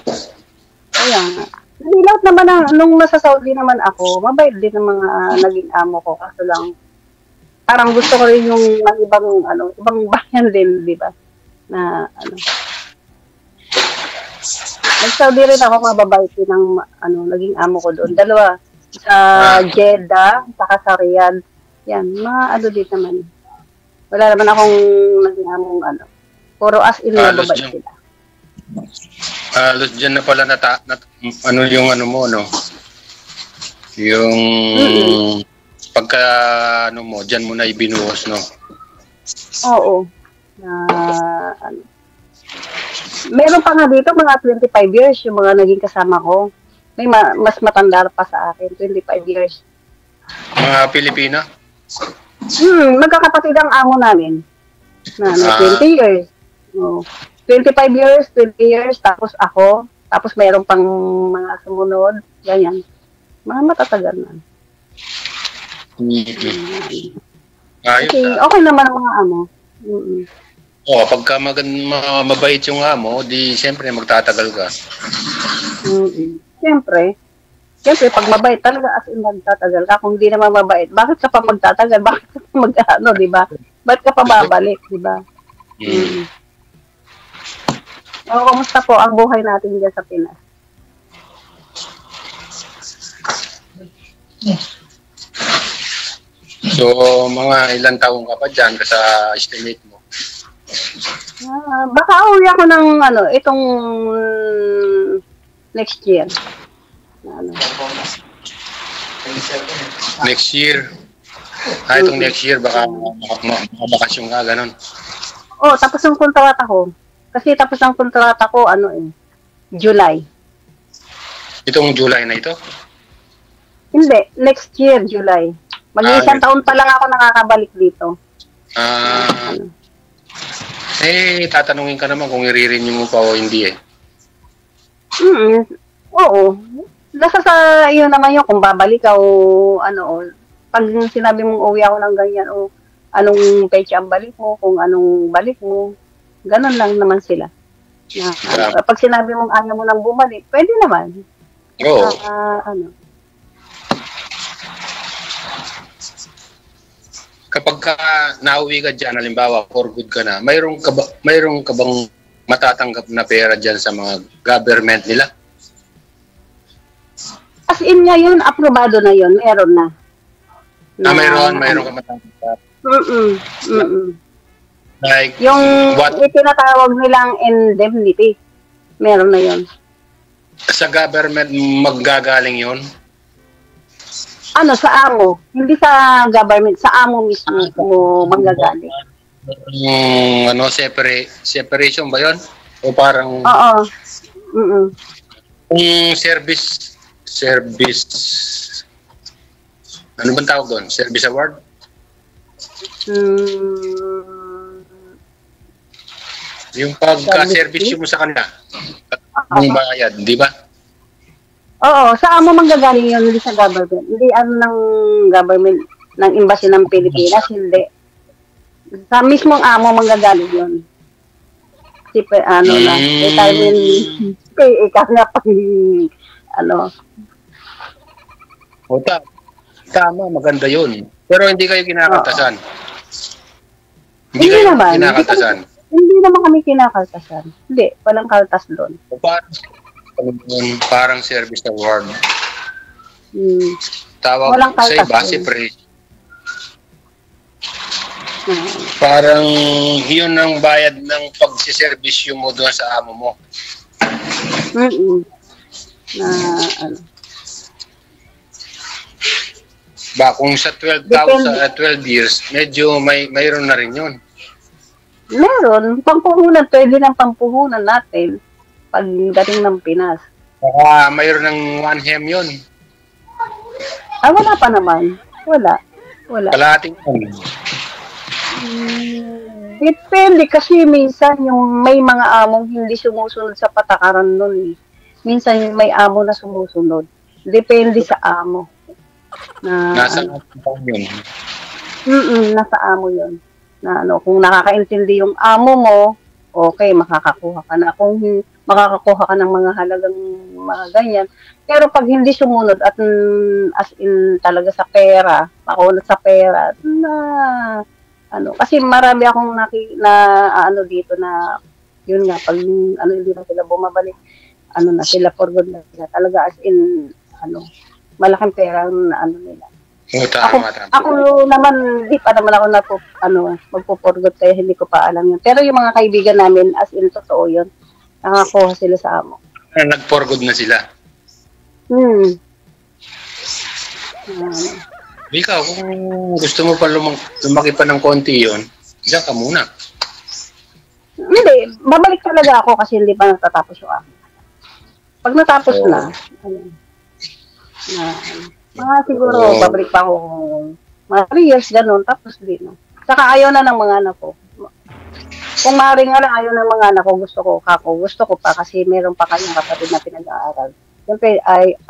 Kaya nga. Hindi lahat naman nung nasa Saudi naman ako, mabait din ang mga naging amo ko. Kaso lang, parang gusto ko rin yung ibang bayan din, di ba? Na, nag-Saudi rin ako, mababait din ang, naging amo ko doon. Dalawa, sa Jeddah, saka sa Riyadh. Yan, mga din naman. Wala naman akong naging among, puro as in, mababait sila. Halos dyan na pala yung mo, no? Yung pagka, mo, dyan mo na ibinuhos, no? Oo. Meron pa nga dito, mga 25 years, yung mga naging kasama ko. May mas matanda pa sa akin, 25 years. Mga Pilipina? Magkakapatid ang amo namin. 20 years. 25 years, 20 years, tapos ako, tapos mayroon pang mga sumunod, ganyan. Mga matatagal na. Okay naman ang mga amo. Pagka mabait yung amo, di siyempre magtatagal ka. Siyempre, pag mabait talaga as in magtatagal ka. Kung di naman mabait, bakit ka pa magtatagal? Bakit ka pa di ba? Bakit ka pa babalik, di ba? Kumusta po ang buhay natin dyan sa Pinas? So, mga ilang taong ka pa dyan sa estimate mo? Baka uwi ako ng itong next year. Next year? Itong next year, baka makabakasyon ka, ganun? Tapos ang kontrata ko. Kasi tapos ang kontrata ko, July. Itong July na ito? Hindi, next year, July. Mag-isang taon pa lang ako nakakabalik dito. Tatanungin ka naman kung i-renew mo pa o hindi eh. Oo. Nasa sa iyo naman yun kung babalik ka o pag sinabi mong uwi ako ng ganyan o anong pecha ang balik mo, kung anong balik mo, ganun lang naman sila. Pag sinabi mong ayaw mo nang bumalik, pwede naman. Oo. Kapag ka nauwi ka dyan, halimbawa, for good ka na, mayroong ka bang matatanggap na pera dyan sa mga government nila? As in ngayon, aprobado na yun. Meron na. Mayroon ka matatanggap. Like, yung itinatawag nilang indemnity. Meron na yun. Sa government maggagaling yun? Sa amo. Hindi sa government. Sa amo mismo mo manggagaling. Separation ba yun? O parang... Oo. Service... Ano bang tawag doon? Service award? Yung pagka-service mo sa kanila. Ang bayad, di ba? Oo, sa amo manggagaling yun, hindi sa government. Hindi ng government ng embassy ng Pilipinas, hindi. Sa mismong amo manggagaling yun. Retirement pay, Tama, maganda yun. Pero hindi kayo kinakaltasan. Hindi naman. Hindi naman kami kinakaltasan. Hindi, walang kaltas doon. Parang service award. Tawag walang sa iba, separation. Parang yun ang bayad ng pagsiservisyo mo doon sa amo mo. Kung sa 12 years, medyo mayroon na rin yun. Meron. Pampuhunan. Pwede ng pampuhunan natin pagdating ng Pinas. Mayroon ng 1 hem yun. Wala pa naman. Wala. Kalahating Depende kasi minsan yung may mga among hindi sumusunod sa patakaran nun eh. Minsan may amo na sumusunod. Depende sa amo. Nasa yun. Nasa amo yun. Na ano, kung nakakaintindi yung amo mo, okay, makakakuha ka na. Kung makakakuha ka ng mga halagang mga ganyan. Pero pag hindi sumunod at as in talaga sa pera, makunat sa pera, na ano, kasi marami akong ano dito na yun nga, pag ano hindi na sila bumabalik, ano na sila for good na sila. Talaga as in, ano, malaking pera na ano nila. Ako naman, di pa naman ako magpo-forgot kaya hindi ko pa alam yun. Pero yung mga kaibigan namin, as in, totoo yun. Nakakuha sila sa amo. Nag-forgood na sila? Ikaw, kung gusto mo pa lumaki pa ng konti yun, diyan ka muna. Hindi, babalik talaga ako kasi hindi pa natatapos yung akin. Pag natapos na, mga siguro, babalik pa ako mga 3 years, ganun, tapos di na. Saka ayaw na ng mga anak ko. Kung maaaring nga lang, ayaw ng mga anak ko, gusto ko pa kasi meron pa kayong kapatid na pinag-aaral. Siyempre,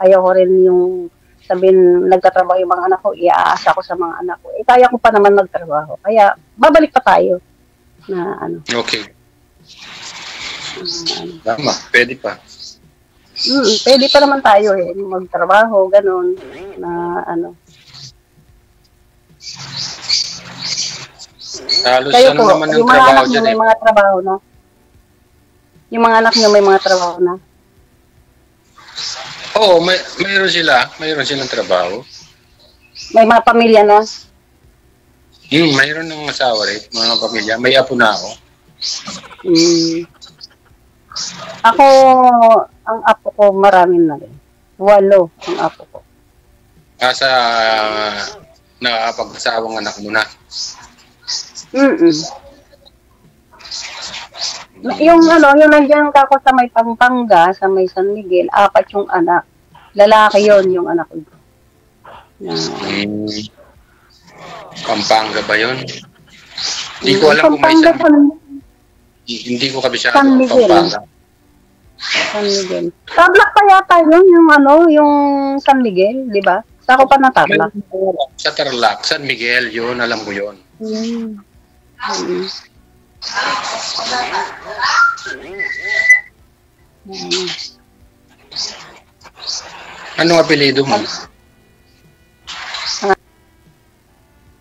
ayaw ko rin yung sabihin, nagtatrabaho yung mga anak ko, iaasa ko sa mga anak ko. Kaya ko pa naman magtrabaho. Kaya, babalik pa tayo na ano. Okay. Tama, pwede pa. Pwede pa naman tayo magtrabaho, ganun, na ano. Halos kayo ano po, naman yung mga trabaho anak dyan may mga trabaho na? Yung mga anak nyo may mga trabaho na? Oo, mayroon sila. Mayroon silang trabaho. May mga pamilya na? Mayroon ng asawa rin, mga pamilya. May apo na ako. Ako, ang apo ko marami na rin. 8 ang apo ko. Sa nakakapag-asawang anak mo na. Yung nandiyan ka ako sa may Pampanga, sa may San Miguel, 4 yung anak. Lalaki yon yung anak ko. Pampanga ba yun? Hindi ko alam kung may hindi ko kabisado. San Miguel. Pampanga. San Miguel. Tarlac pa yata yun, yung San Miguel, di ba? Sa ako pa na Tarlac. Sa Tarlac, San Miguel, yun, alam ko yun. Anong apelido mo?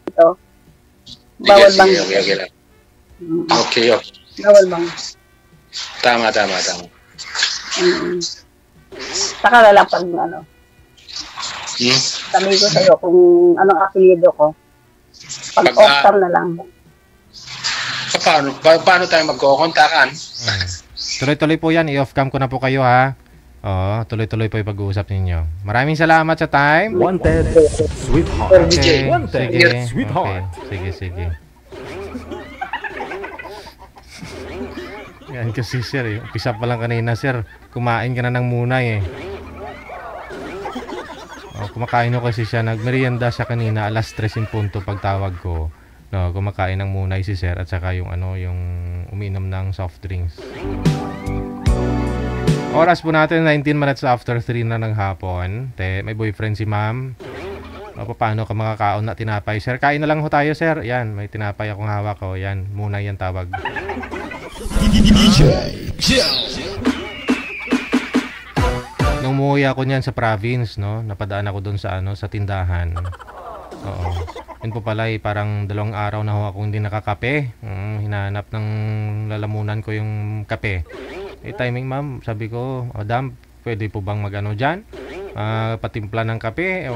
Ito. Bawal bang? Okay. Bawal bang? Tama. Saka lalapag sabi ko sa'yo kung anong apelido ko. Pag off-cam na lang. Paano tayo magkukontakan? Tuloy-tuloy po yan. I-off-cam ko na po kayo, ha? Oo, tuloy-tuloy po yung pag-uusap ninyo. Maraming salamat sa time. Wanted Sweetheart. Okay, Wanted Sweetheart. Sige. Yan kasi sir, umpisa pa lang kanina sir, kumain ka na ng munay kumakain ko kasi siya, nagmerienda siya kanina, alas 3 in punto pagtawag ko. No, kumakain ng munay si sir at saka yung yung uminom ng soft drinks. Oras po natin 19 minutes after 3 na ng hapon. May boyfriend si ma'am. Paano ka makakaon na tinapay? Sir, kain na lang ho tayo, sir. Yan, may tinapay akong hawak ko. Yan, munay yan tawag. Nung umuwi ako niyan sa province, no, napadaan ako doon sa sa tindahan. Oo. Yun po pala parang 2 araw na ho ako hindi nakakape. Hinahanap ng lalamunan ko yung kape. Timing ma'am, sabi ko, madam, pwede po bang mag-ano dyan? Patimpla ng kape.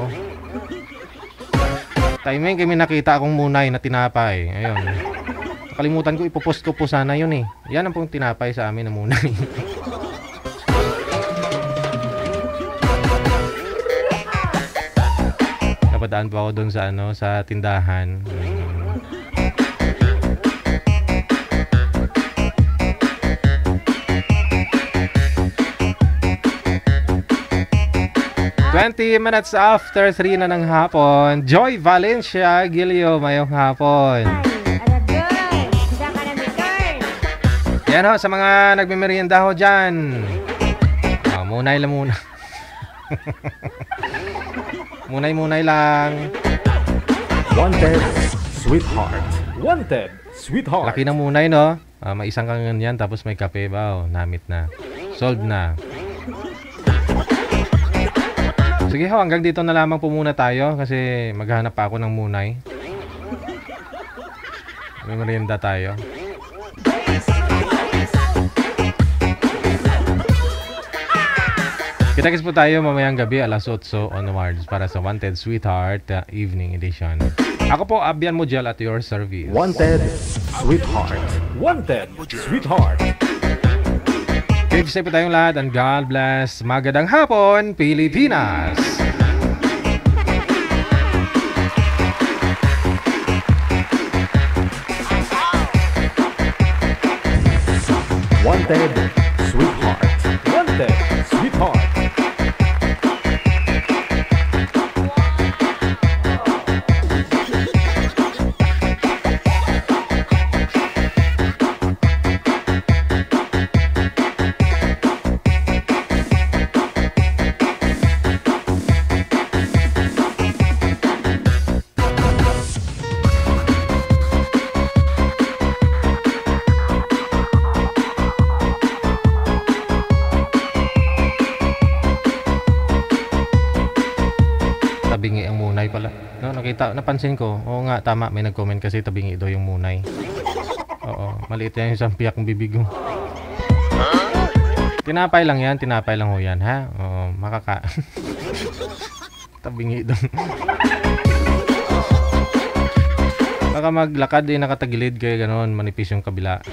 Timing, kami nakita akong munay na tinapay. Ayun. Nakalimutan ko, ipopost ko po sana yun eh. Yan ang pong tinapay sa amin na munay. Napadaan po ako doon sa sa tindahan. Minutes after 3 na ng hapon. Joy Valencia, Gilio, mayong hapon. Yan ho, sa mga nagmimerienda ho dyan. Munay lang muna. Munay lang. Wanted, sweetheart. Wanted, sweetheart. Laki ng munay, no? May isang kang ganyan, tapos may kape ba? Namit na. Solved na. Sige ho, hanggang dito na lamang po muna tayo kasi maghahanap pa ako ng munay. May merienda tayo. Kita-kits po tayo mamayang gabi alas 8 onwards para sa Wanted Sweetheart Evening Edition. Ako po, Abian Mujal at your service. Wanted, sweetheart. Wanted, sweetheart. Good-stay po tayong lahat and God bless. Magandang hapon, Pilipinas! Wanted, sweetheart. Wanted, sweetheart. Tabingi ang munay pala. No, napansin ko. Oo nga, tama. May nag-comment kasi tabingi daw yung munay. Oo, maliit yan yung isang piyak ng bibig ko. Tinapay lang yan, tinapay lang ho yan, ha? Oo, makaka... tabingi daw. Baka maglakad nakatagilid kaya gano'n, manipis yung kabila.